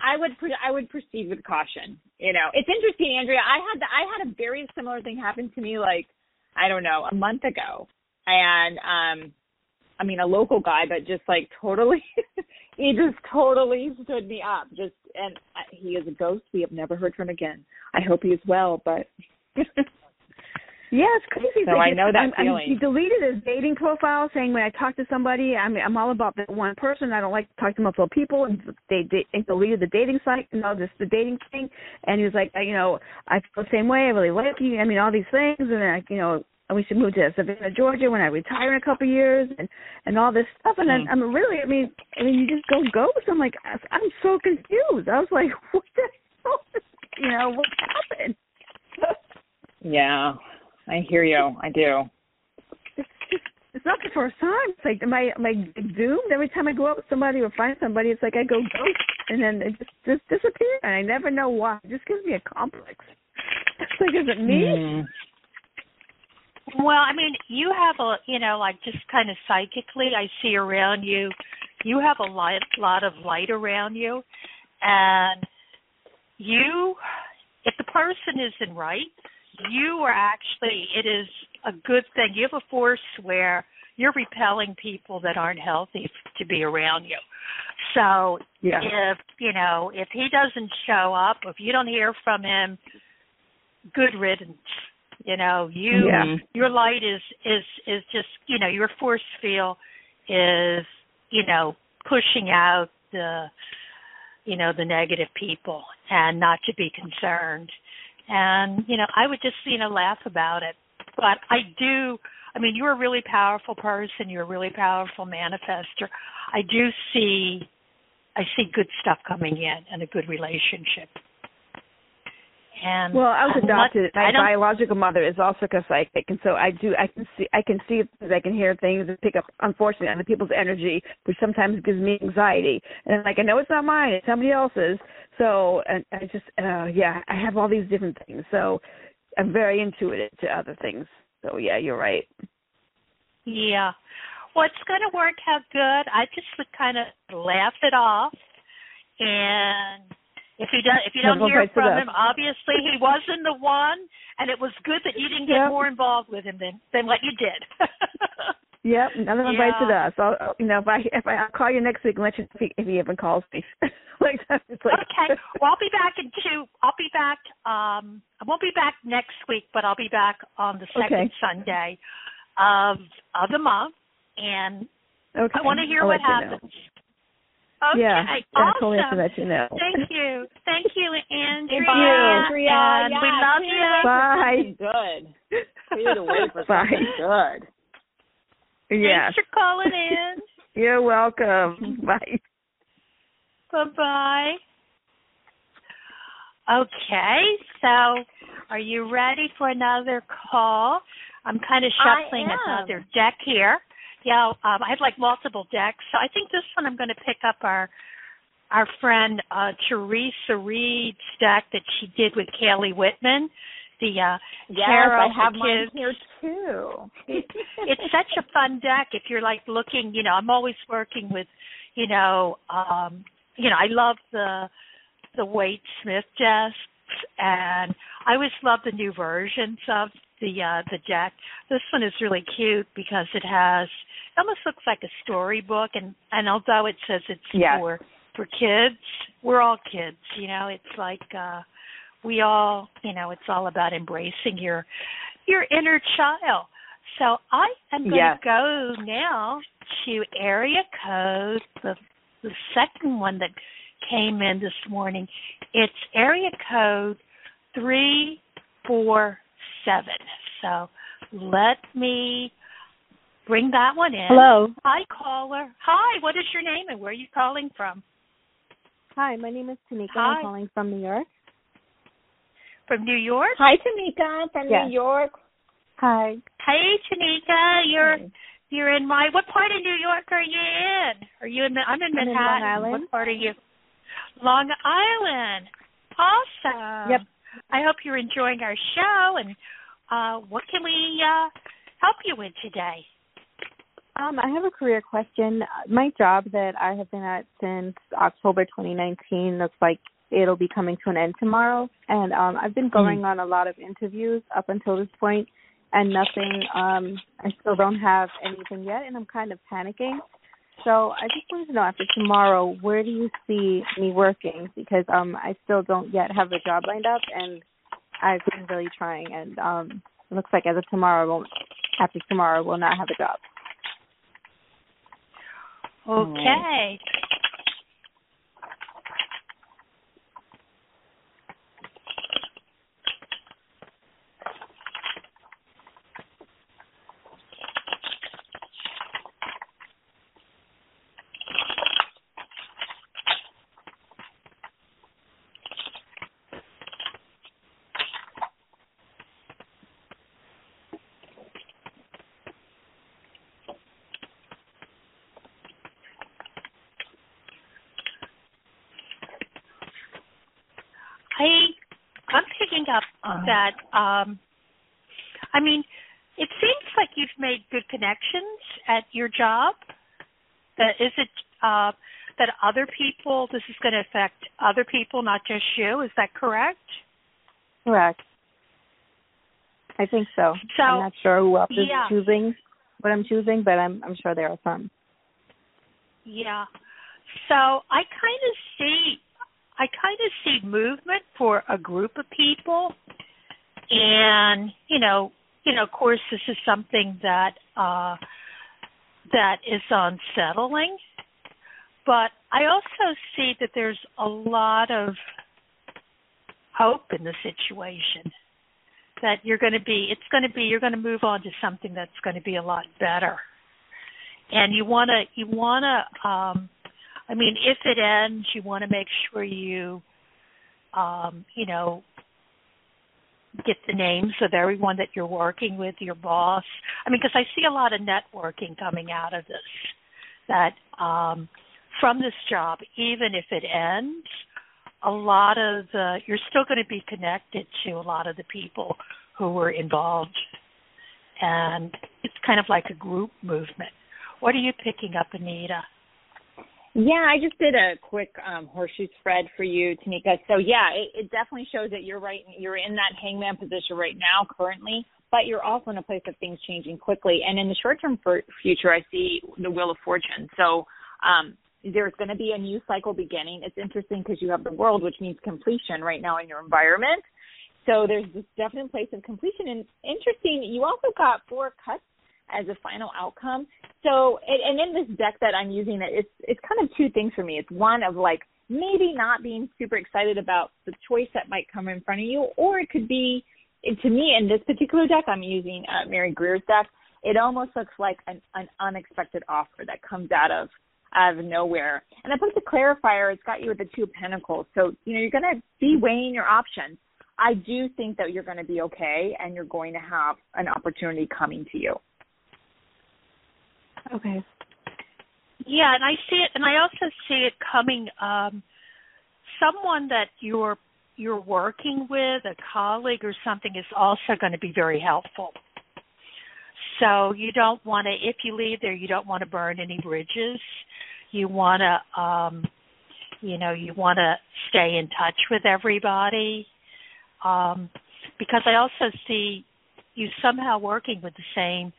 I would proceed with caution. It's interesting, Andrea. I had a very similar thing happen to me, a month ago, and a local guy, but just totally, he just totally stood me up. And he is a ghost. We have never heard from him again. I hope he is well, but. Yeah, it's crazy. So I know that feeling. He deleted his dating profile, saying when I talk to somebody, I'm all about that one person. I don't like to talk to multiple people. And they deleted the dating site, the dating thing. And he was like, I feel the same way. I really like you. All these things. And we should move to Savannah, Georgia when I retire in a couple of years, and all this stuff. And then I'm really, you just go ghost. I'm like, I'm so confused. I was like, what the hell? What happened? Yeah. I hear you. I do. It's not the first time. It's like, am I doomed? Every time I go out with somebody or find somebody, it's like I go ghost, and then it just disappears, and I never know why. It just gives me a complex. It's like, is it me? Well, you have just kind of psychically, I see around you, you have a lot of light around you, and you if the person isn't right, you are actually, it is a good thing. You have a force where you're repelling people that aren't healthy to be around you. So if, if he doesn't show up, if you don't hear from him, good riddance. Your light is just, your force field is, pushing out the negative people and not to be concerned. And, I would just, laugh about it. But you're a really powerful person. You're a really powerful manifester. I see good stuff coming in and a good relationship. And I was adopted. My biological mother is also psychic, and so I can see things, I can hear things and pick up, unfortunately, other people's energy, which sometimes gives me anxiety. And I know it's not mine, it's somebody else's. So, and I just, I have all these different things. So I'm very intuitive to other things. So yeah, you're right. Yeah. Well, it's going to work out good. I just would kind of laugh it off, and if you don't hear from him, obviously he wasn't the one, and it was good that you didn't get more involved with him than what you did. Yep, none of them bites at us. I'll call you next week and let you know if he even calls me. Okay. Well, I'll be back I won't be back next week, but I'll be back on the second Sunday of the month, and I want to hear what happens. Okay. Yeah, awesome. Totally have to let you know. Thank you, Andrea. Bye, Andrea. And we love you. Bye. Good. Clear the way for something good. Yes. Thanks for calling in. You're welcome. Bye. Bye-bye. Okay, so are you ready for another call? I'm kind of shuffling another deck here. Yeah, I have multiple decks, so I think this one I'm going to pick up our friend Teresa Reed's deck that she did with Kaylee Whitman. The Tarot I have for mine Kids. here too. It's such a fun deck if you're looking. I'm always working with, I love the Wade Smith desks, and I always love the new versions of the deck. This one is really cute because it almost looks like a storybook, and although it says it's for kids, we're all kids. It's like we all, it's all about embracing your inner child. So I am going to go now to area code, the second one that came in this morning. It's area code 347. So let me bring that one in. Hello. Hi, caller. Hi, what is your name and where are you calling from? Hi, my name is Tanika. Hi. I'm calling from New York. From New York? Hi, Tanika, from New York. Hi. Hey, Tanika, you're in what part of New York are you in? Are you in? I'm in Manhattan. Long Island. What part are you? Long Island. Awesome. Yep. I hope you're enjoying our show. And what can we help you with today? I have a career question. My job that I have been at since October 2019 looks like it'll be coming to an end tomorrow. And I've been going on a lot of interviews up until this point, and nothing. I still don't have anything yet, and I'm kind of panicking. So I just wanted to know, after tomorrow, where do you see me working? Because I still don't yet have a job lined up, and I've been really trying. And it looks like after tomorrow, I will not have a job. Okay. I'm picking up that, it seems like you've made good connections at your job. Is it that other people, this is going to affect other people, not just you? Is that correct? Correct. I think so. I'm not sure who else is choosing what I'm choosing, but I'm sure there are some. Yeah. So I kind of see movement for a group of people, and of course, this is something that is unsettling. But I also see that there's a lot of hope in the situation. That you're going to move on to something that's going to be a lot better. And you want to, if it ends, you want to make sure you, get the names of everyone that you're working with, your boss. Because I see a lot of networking coming out of this, that from this job, even if it ends, you're still going to be connected to a lot of the people who were involved. And it's kind of like a group movement. What are you picking up, Anita? Yeah, I just did a quick horseshoe spread for you, Tanika. So, yeah, it definitely shows that you're right. You're in that hangman position right now currently, but you're also in a place of things changing quickly. And in the short-term future, I see the Wheel of Fortune. So there's going to be a new cycle beginning. It's interesting because you have the world, which means completion right now in your environment. So there's this definite place of completion. And interesting, you also got 4 cuts as a final outcome. So, and in this deck that I'm using, it's kind of 2 things for me. It's one of like maybe not being super excited about the choice that might come in front of you, or it could be, to me in this particular deck, I'm using Mary Greer's deck. It almost looks like an unexpected offer that comes out of nowhere. And I put the clarifier, it's got you with the 2 of Pentacles. So, you're going to be weighing your options. I do think that you're going to be okay and you're going to have an opportunity coming to you. Okay. Yeah, and I see it, and I also see it coming. Someone that you're working with, a colleague or something, is also going to be very helpful. So you don't want to, if you leave there, you don't want to burn any bridges. You want to, you want to stay in touch with everybody, because I also see you somehow working with the same.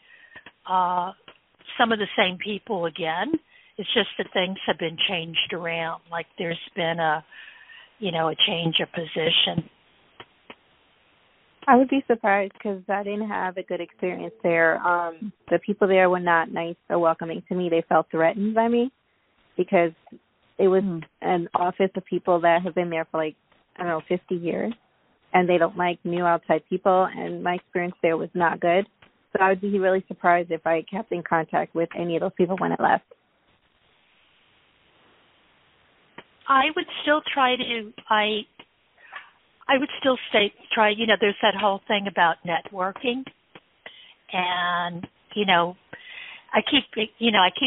Some of the same people again. It's just that things have been changed around. Like there's been a change of position. I would be surprised because I didn't have a good experience there. The people there were not nice or welcoming to me. They felt threatened by me because it was an office of people that have been there for 50 years, and they don't like new outside people, and my experience there was not good. So I would be really surprised if I kept in contact with any of those people when I left. I would still try to. I would still try. There's that whole thing about networking, and I keep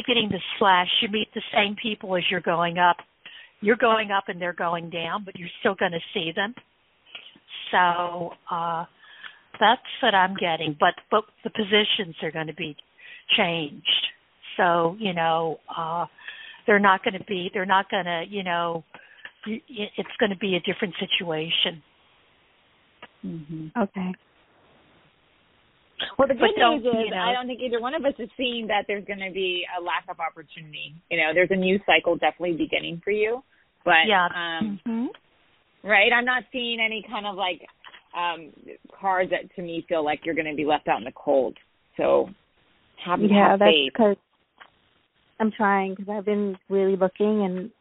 getting the slash. You meet the same people as you're going up. You're going up and they're going down, but you're still going to see them. So. That's what I'm getting, but the positions are going to be changed. So, they're not going to, it's going to be a different situation. Mm-hmm. Okay. Well, the good news is I don't think either one of us is seeing that there's going to be a lack of opportunity. There's a new cycle definitely beginning for you. But, right, I'm not seeing any kind of cards that to me feel like you're going to be left out in the cold. So have faith. That's because I'm trying, because I've been really looking and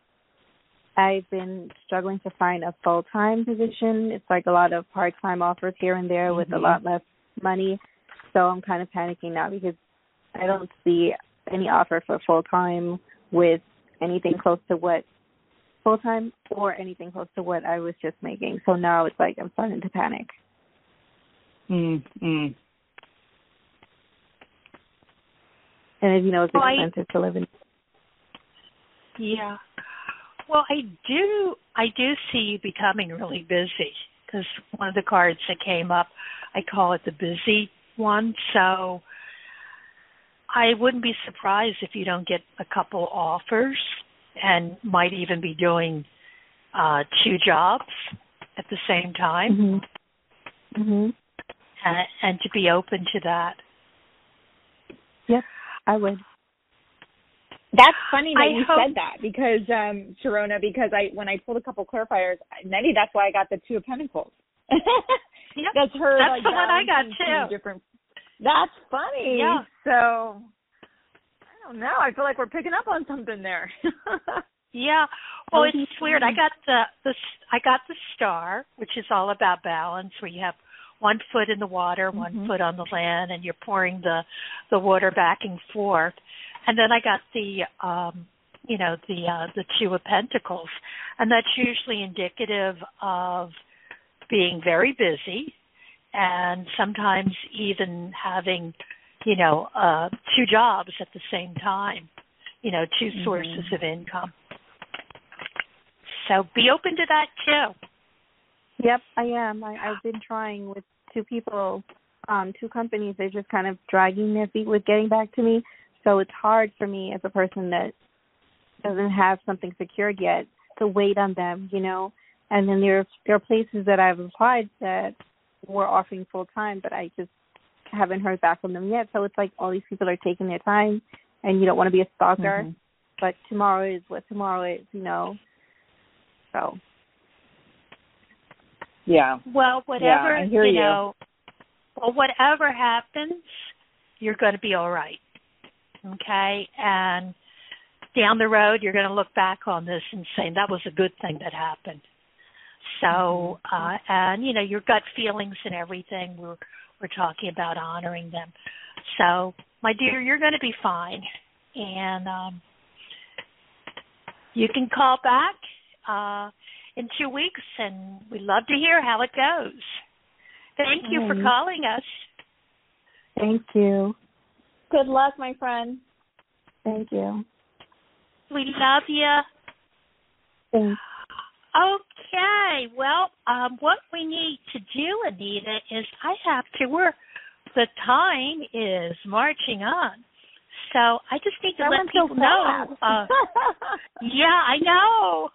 I've been struggling to find a full-time position. It's like a lot of part-time offers here and there with a lot less money. So I'm kind of panicking now because I don't see any offer for full-time with anything close to what full-time or anything close to what I was just making. So now it's like I'm starting to panic. And as you know, it's expensive to live in. Yeah. Well, I do see you becoming really busy because one of the cards that came up, I call it the busy one. So I wouldn't be surprised if you don't get a couple offers and might even be doing 2 jobs at the same time. Mhm. and to be open to that. Yep, I would. That's funny that you hope, said that because, Sharonah, because when I pulled a couple clarifiers, maybe that's why I got the Two of Pentacles. Yep, That's her. That's like, the one I got too. That's funny. Yeah. So I don't know. I feel like we're picking up on something there. Yeah. Well, it's weird. I got the star, which is all about balance, where you have one foot in the water, one foot on the land, and you're pouring the water back and forth. And then I got the Two of Pentacles, and that's usually indicative of being very busy, and sometimes even having, two jobs at the same time, two sources of income. So be open to that too. Yep, I am. I've been trying with two people, two companies. They're just kind of dragging their feet with getting back to me. So it's hard for me as a person that doesn't have something secured yet to wait on them, And then there are places that I've applied that were offering full time, but I just haven't heard back from them yet. So it's like all these people are taking their time, and you don't want to be a stalker. But tomorrow is what tomorrow is, So. Yeah. Well, whatever, I hear you. Well, whatever happens, you're going to be all right. Okay? And down the road, you're going to look back on this and say, that was a good thing that happened. So, and, your gut feelings and everything, we're talking about honoring them. So, my dear, you're going to be fine. And you can call back in 2 weeks, and we'd love to hear how it goes. Thank you for calling us. Thank you. Good luck, my friend. Thank you. We love you. Thanks. Okay. Well, what we need to do, Anita, is the time is marching on. So I just need to let people know. Yeah, I know.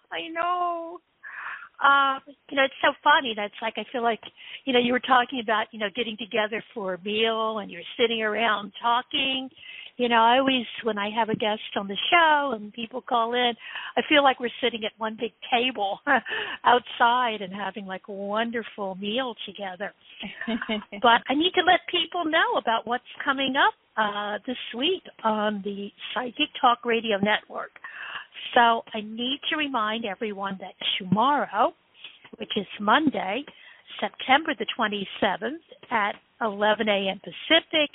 It's so funny. That's like, I feel like, you were talking about, getting together for a meal and you're sitting around talking. I always, when I have a guest on the show and people call in, I feel like we're sitting at one big table outside and having like a wonderful meal together. But I need to let people know about what's coming up this week on the Psychic Talk Radio Network. So I need to remind everyone that tomorrow, which is Monday, September the 27th at 11 a.m. Pacific,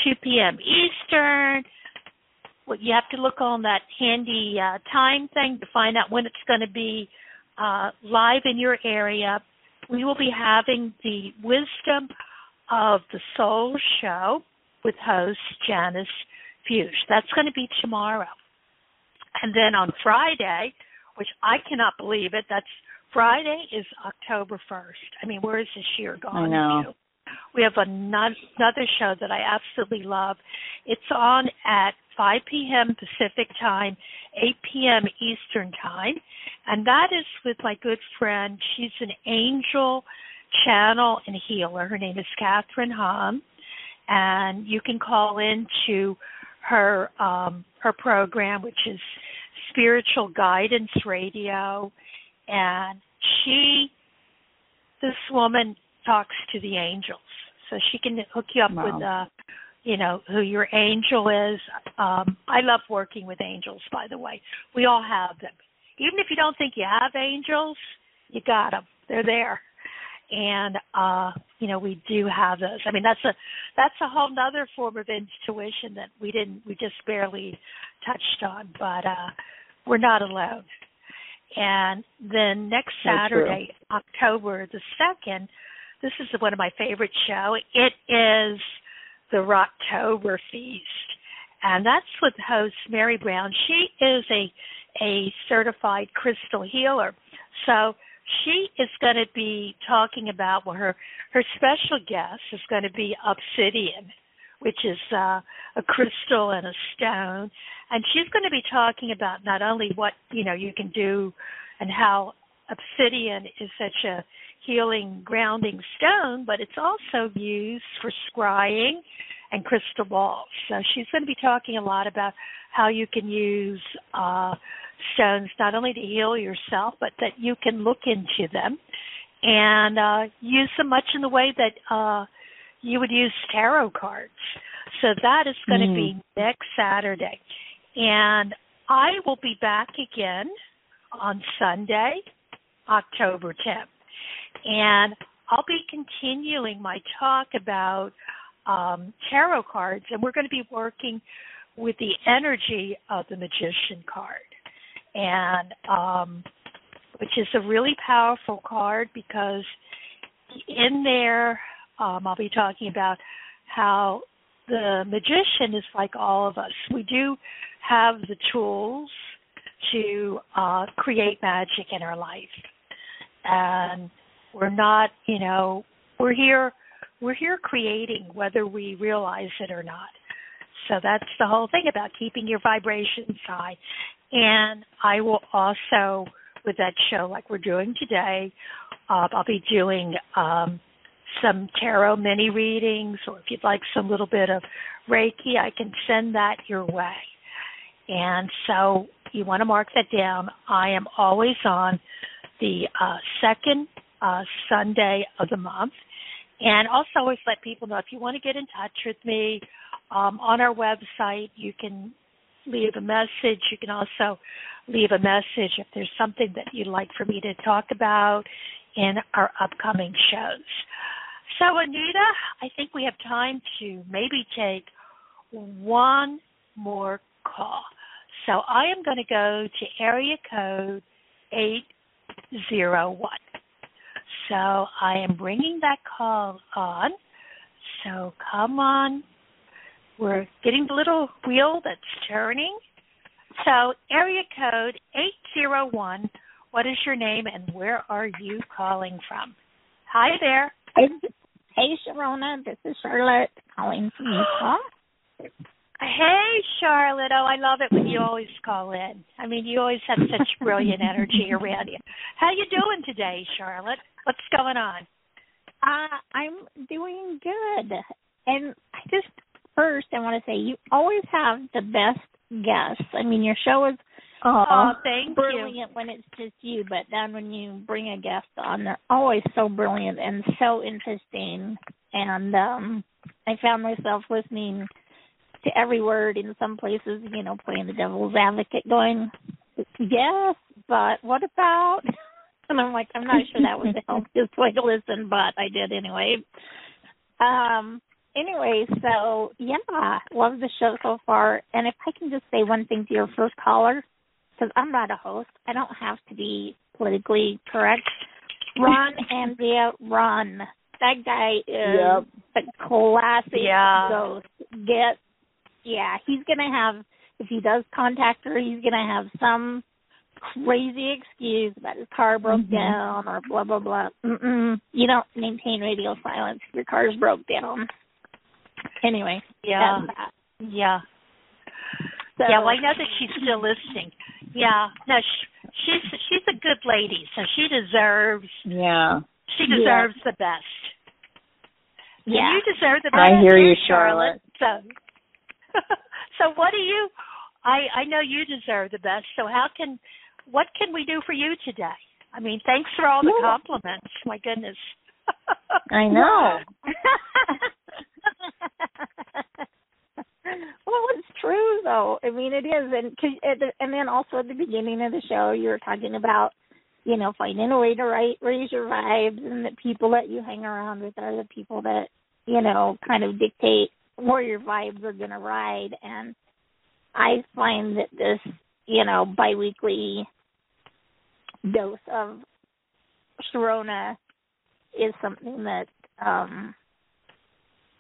2 p.m. Eastern. Well, you have to look on that handy time thing to find out when it's going to be live in your area. We will be having the Wisdom of the Soul show with host Janice Fuchs. That's going to be tomorrow. And then on Friday, which I cannot believe it, Friday is October 1st. I mean, where is this year gone? I know. To? We have another show that I absolutely love. It's on at 5 p.m. Pacific time, 8 p.m. Eastern time. And that is with my good friend. She's an angel channel and healer. Her name is Catherine Hahn. And you can call into her program, which is Spiritual Guidance Radio. And this woman talks to the angels. So she can hook you up with, who your angel is. I love working with angels, by the way. We all have them. Even if you don't think you have angels, you got them. They're there. And, we do have those. I mean, that's a whole other form of intuition that we just barely touched on, but we're not alone. And then next Saturday, October the 2nd, this is one of my favorite shows. It is the Rocktober Feast. And that's with host Mary Brown. She is a certified crystal healer. So she is going to be talking about, her special guest is going to be obsidian, which is a crystal and a stone. And she's going to be talking about not only what, you can do and how obsidian is such a healing grounding stone, but it's also used for scrying and crystal balls. So she's going to be talking a lot about how you can use stones not only to heal yourself, but that you can look into them and use them much in the way that you would use tarot cards. So that is going to be next Saturday. And I will be back again on Sunday, October 10th. And I'll be continuing my talk about tarot cards, and we're going to be working with the energy of the Magician card, and which is a really powerful card because in there I'll be talking about how the magician is like all of us. We do have the tools to create magic in our life, and we're not, we're here creating whether we realize it or not. So that's the whole thing about keeping your vibrations high. And I will also, with that show like we're doing today, I'll be doing some tarot mini readings, or if you'd like some little bit of Reiki, I can send that your way. And so you want to mark that down. I am always on the second Sunday of the month. And also always let people know if you want to get in touch with me on our website, you can leave a message. You can also leave a message if there's something that you'd like for me to talk about in our upcoming shows. So, Anita, I think we have time to maybe take one more call. So I am going to go to area code 801. So I am bringing that call on. So come on. We're getting the little wheel that's turning. So area code 801, what is your name and where are you calling from? Hi there. Hey, Sharonah, this is Charlotte calling from Utah. Hey, Charlotte. Oh, I love it when you always call in. I mean, you always have such brilliant energy around you. How you doing today, Charlotte? What's going on? I'm doing good. And first, I want to say you always have the best guests. I mean, your show is brilliant when it's just you, but then when you bring a guest on, they're always so brilliant and so interesting. And I found myself listening to every word in some places, playing the devil's advocate, going, yes, but what about? And I'm like, I'm not sure that was the healthiest way to listen, but I did anyway. Anyway, so, yeah, love the show so far. And if I can just say one thing to your first caller, because I'm not a host, I don't have to be politically correct. Run, Andrea, run. That guy is the classic ghost. He's going to have, if he does contact her, he's going to have some crazy excuse that his car broke down or blah, blah, blah. You don't maintain radio silence if your car's broke down. Anyway, that's that. Yeah. So, well, I know that she's still listening. Yeah. No, she's a good lady, so she deserves the best. Yeah. And you deserve the best. I hear you, Charlotte. So what do you, I know you deserve the best, so what can we do for you today? I mean, thanks for all the compliments. My goodness. I know. Well, it's true, though. I mean, it is. And then also at the beginning of the show, you were talking about, finding a way to raise your vibes, and the people that you hang around with are the people that, kind of dictate where your vibes are going to ride. And I find that this, biweekly dose of Sharonah is something that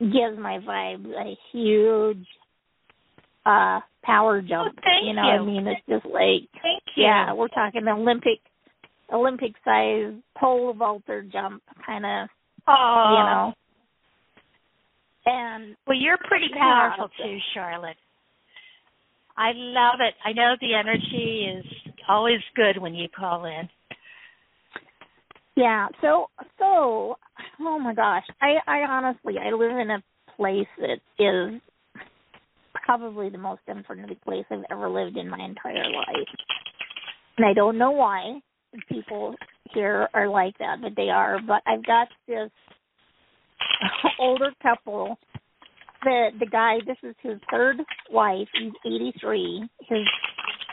gives my vibes a huge power jump. Thank you. I mean, it's just like, thank you. Yeah, we're talking Olympic size pole vaulter jump kind of, And well, you're pretty powerful too, Charlotte. I love it. I know the energy is always good when you call in. Yeah. So, oh my gosh, I honestly, I live in a place that is probably the most unfriendly place I've ever lived in my entire life. And I don't know why people here are like that, but they are. But I've got this older couple. The guy, this is his third wife. He's 83. His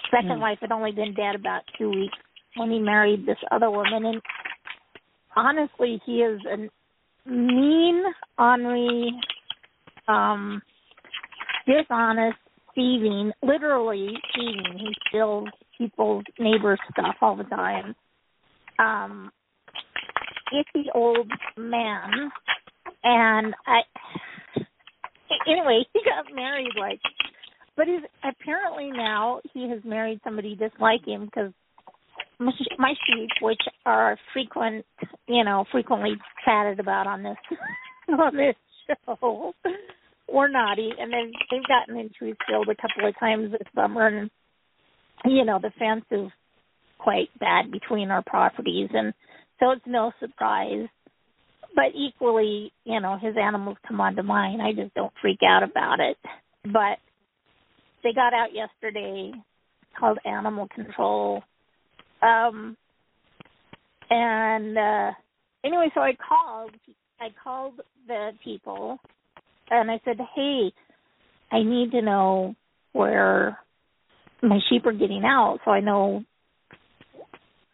second wife had only been dead about 2 weeks when he married this other woman. And honestly, he is a mean, ornery, dishonest, thieving, literally thieving. He steals people's neighbors' stuff all the time. Icky old man. And anyway, he got married, but apparently now he has married somebody just like him, because my sheep, which are frequently chatted about on this show, were naughty, and they've gotten into his field a couple of times this summer, and the fence is quite bad between our properties, and so it's no surprise. But equally, his animals come onto mine. I just don't freak out about it. But they got out yesterday, called animal control. Anyway, so I called the people, and I said, hey, I need to know where my sheep are getting out, so I know,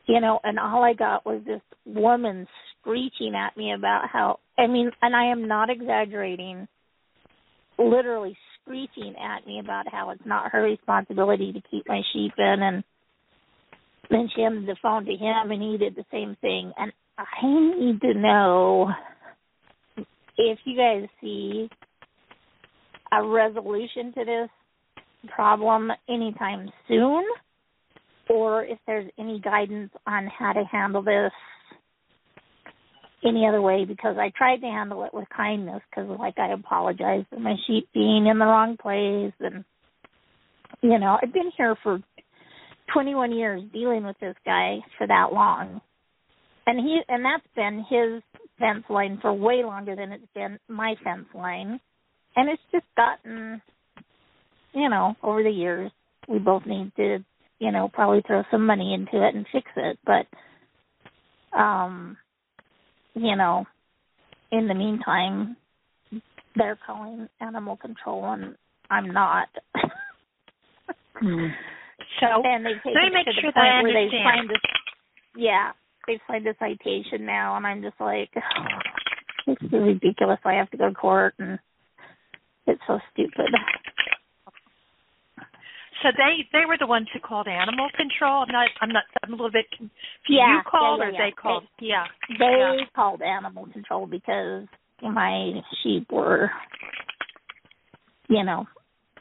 and all I got was this woman screeching at me about how, and I am not exaggerating, literally screeching at me about how it's not her responsibility to keep my sheep in, and then she handed the phone to him, and he did the same thing. And I need to know if you guys see a resolution to this problem anytime soon, or if there's any guidance on how to handle this any other way, because I tried to handle it with kindness, because I apologized for my sheep being in the wrong place, and I've been here for 21 years dealing with this guy for that long, and that's been his fence line for way longer than it's been my fence line, and it's just gotten, over the years, we both need to, probably throw some money into it and fix it, but in the meantime, they're calling animal control, and I'm not. So and they've taken it to the point where they've signed a citation now, and I'm just like, it's ridiculous. I have to go to court, and it's so stupid. So they were the ones who called animal control. I'm a little bit confused. You called or they called? They called animal control because my sheep were,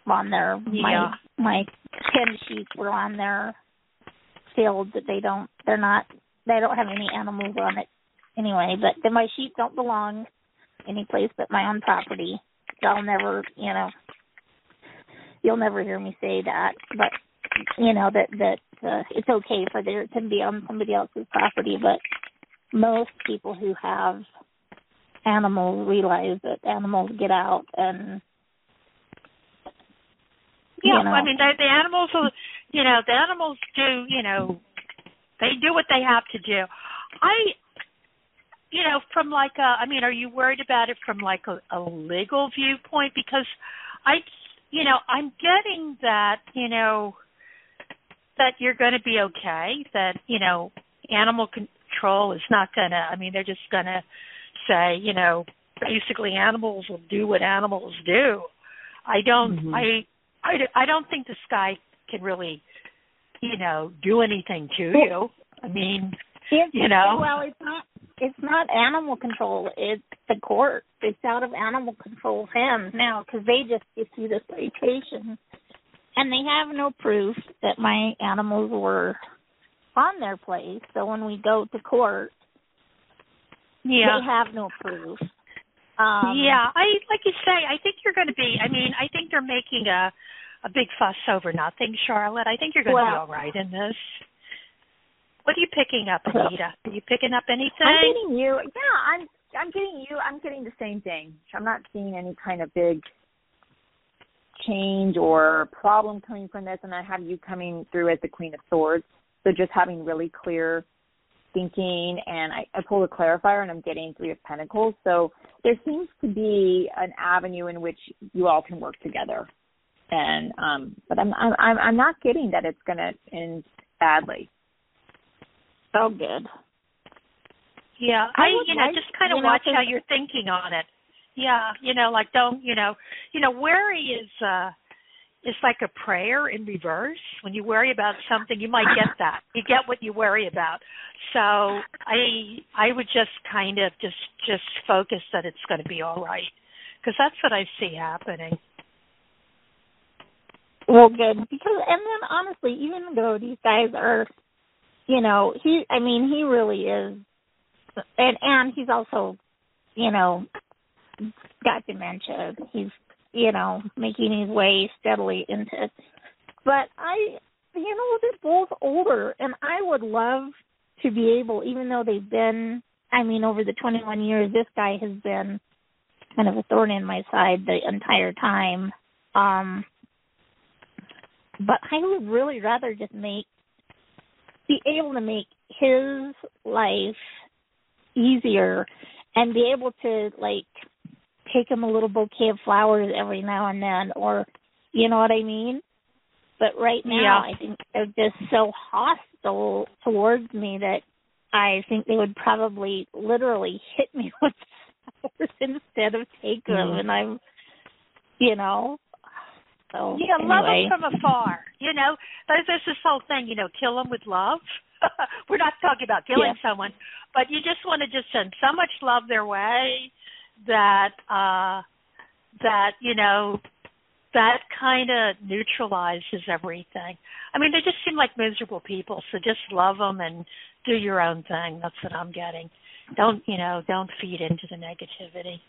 on their my 10 sheep were on their field that they don't have any animals on it anyway. But then my sheep don't belong any place but my own property. So I'll never, you'll never hear me say that, but that it's okay for there to be on somebody else's property. But most people who have animals realize that animals get out, and the animals will, the animals do, they do what they have to do. From are you worried about it from a legal viewpoint? Because I'm getting that, that you're going to be okay, that, animal control is not going to, they're just going to say, basically animals will do what animals do. I don't think this guy can really, do anything to you. Well, it's not animal control. It's the court. It's out of animal control's hands now, because they just issue the citation, and they have no proof that my animals were on their place. So when we go to court, they have no proof. Like you say, I think you're going to be. I think they're making a big fuss over nothing, Charlotte. I think you're going to be all right in this. What are you picking up, Anita? Are you picking up anything? I'm getting you. Yeah, I'm getting you. I'm getting the same thing. I'm not seeing any kind of big change or problem coming from this, and I have you coming through as the Queen of Swords. So just having really clear thinking, and I pulled a clarifier, and I'm getting Three of Pentacles. So there seems to be an avenue in which you all can work together. And but I'm not getting that it's going to end badly. Oh, good. Yeah, just kind of watch how you're thinking on it. Yeah, like don't, worry is like a prayer in reverse. When you worry about something, you might get that. You get what you worry about. So I would just kind of just focus that it's going to be all right, because that's what I see happening. Well, good, because and then honestly, even though these guys are, he really is, and he's also, got dementia. He's, making his way steadily into it. But they're both older, and I would love to be able, even though they've been, over the 21 years, this guy has been kind of a thorn in my side the entire time. But I would really rather just be able to make his life easier and be able to, take him a little bouquet of flowers every now and then, or, you know what I mean? But right now, I think they're just so hostile towards me that I think they would probably literally hit me with flowers instead of take them, and I'm, So, anyway. Love them from afar. There's this whole thing, kill them with love. We're not talking about killing someone, but you just want to just send so much love their way that that kind of neutralizes everything. They just seem like miserable people, so just love them and do your own thing. That's what I'm getting. Don't feed into the negativity.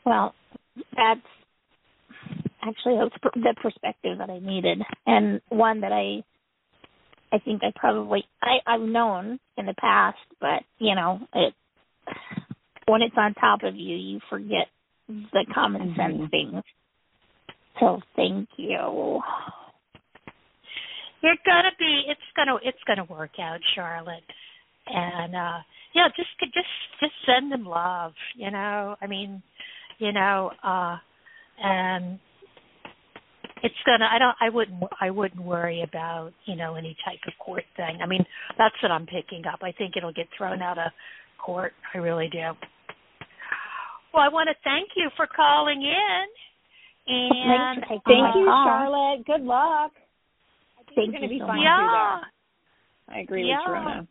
Well, that's actually the perspective that I needed, and one that I think I've known in the past, but when it's on top of you, you forget the common sense things. So thank you. It's gonna work out, Charlotte, and just send them love. And it's gonna. I wouldn't worry about any type of court thing. That's what I'm picking up. I think it'll get thrown out of court. I really do. Well, I want to thank you for calling in. And thank you, Charlotte. Good luck. I think it's going to be fun through there. I agree with Sharonah.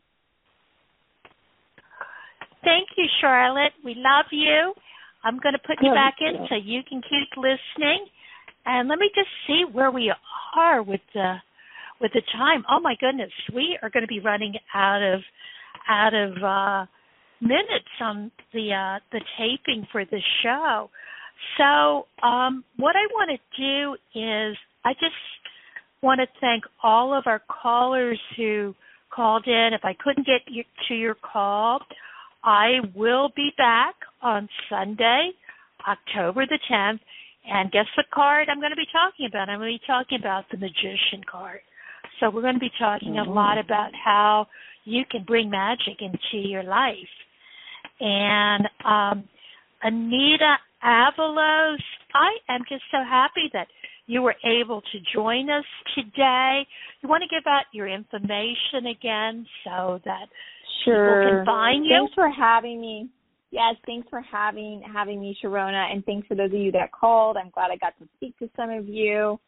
Thank you, Charlotte. We love you. I'm going to put you back in so you can keep listening. And let me just see where we are with the time. Oh my goodness, we are going to be running out of minutes on the taping for the show. So what I want to do is I just want to thank all of our callers who called in. If I couldn't get to your call, I will be back on Sunday, October the 10th. And guess what card I'm going to be talking about? I'm going to be talking about the Magician card. So we're going to be talking a lot about how you can bring magic into your life. And Anita Avalos, I am just so happy that you were able to join us today. You want to give out your information again so that people can find you? Thanks for having me. Yes, thanks for having me, Sharonah, and thanks for those of you that called. I'm glad I got to speak to some of you.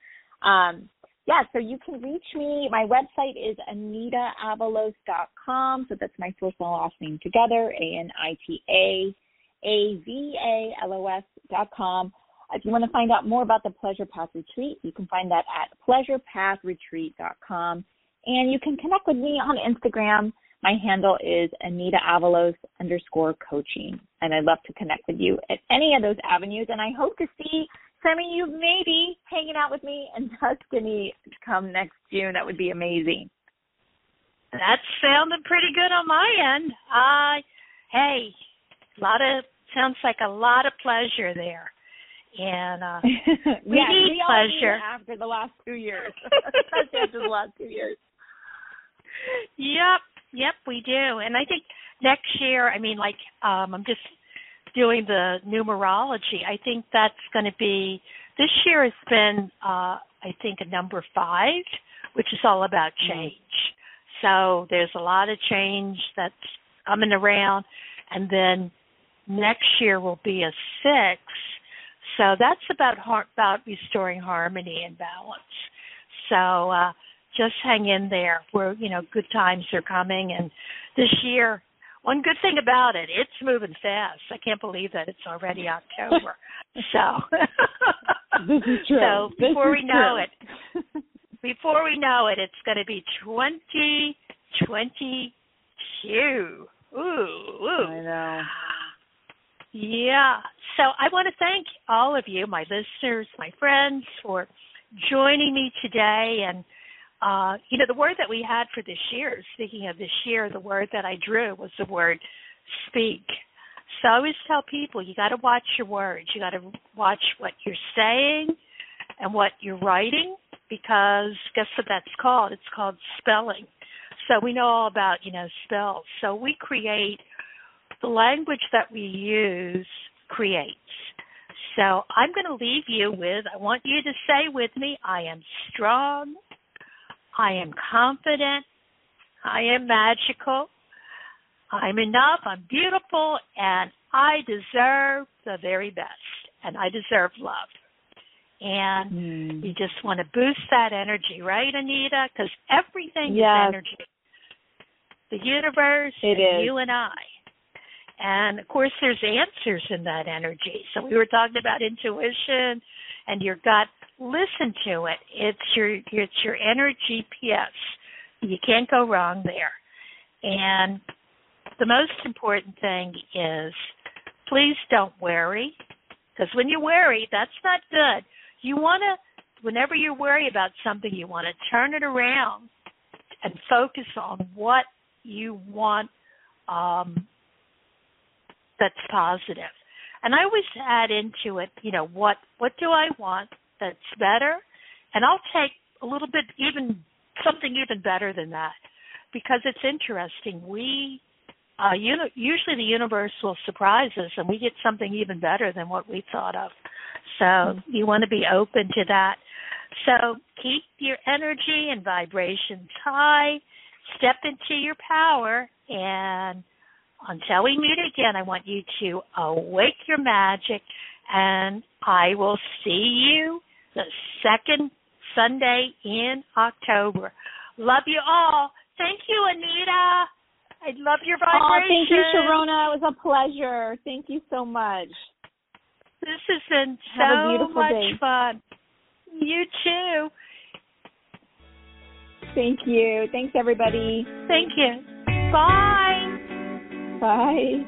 So you can reach me. My website is AnitaAvalos.com. So that's my first and last name together, AnitaAvalos.com. If you want to find out more about the Pleasure Path Retreat, you can find that at pleasurepathretreat.com. And you can connect with me on Instagram. My handle is AnitaAvalos_coaching. And I'd love to connect with you at any of those avenues. And I hope to see some of you maybe hanging out with me in Tuscany come next June. That would be amazing. That's sounding pretty good on my end. Hey, sounds like a lot of pleasure there. And we need pleasure. After the last 2 years. Especially after the last 2 years. Yep, we do. And I think next year, I'm just doing the numerology. I think that's going to be, this year has been, I think, a number 5, which is all about change. So there's a lot of change that's coming around. And then next year will be a 6. So that's about restoring harmony and balance. So just hang in there. Good times are coming. And this year, one good thing about it, it's moving fast. I can't believe that it's already October. So this is true. So before we know it, it's going to be 2022. Ooh. I know. Yeah. So I want to thank all of you, my listeners, my friends, for joining me today. And, the word that we had for this year, speaking of this year, the word that I drew was the word speak. So I always tell people, you got to watch your words. You got to watch what you're saying and what you're writing, because guess what that's called? It's called spelling. So we know all about, spells. So we create, the language that we use creates. So I'm going to leave you with, I want you to say with me, I am strong, I am confident, I am magical, I'm enough, I'm beautiful, and I deserve the very best, and I deserve love. And you just want to boost that energy, right, Anita? Because everything is energy. The universe, and you and I. And, of course, there's answers in that energy. So we were talking about intuition and your gut. Listen to it. It's your inner GPS. You can't go wrong there. And the most important thing is, please don't worry, because when you worry, that's not good. You want to, whenever you worry about something, you want to turn it around and focus on what you want that's positive. And I always add into it, what do I want that's better? And I'll take a little bit, something even better than that, because it's interesting. We, usually the universe will surprise us, and we get something even better than what we thought of. So you want to be open to that. So keep your energy and vibrations high. Step into your power, and until we meet again, I want you to awake your magic, and I will see you the second Sunday in October. Love you all. Thank you, Anita. I love your vibration. Thank you, Sharonah. It was a pleasure. Thank you so much. This has been Have so much day. fun. You too. Thank you. Thanks, everybody. Thank you. Bye. Bye.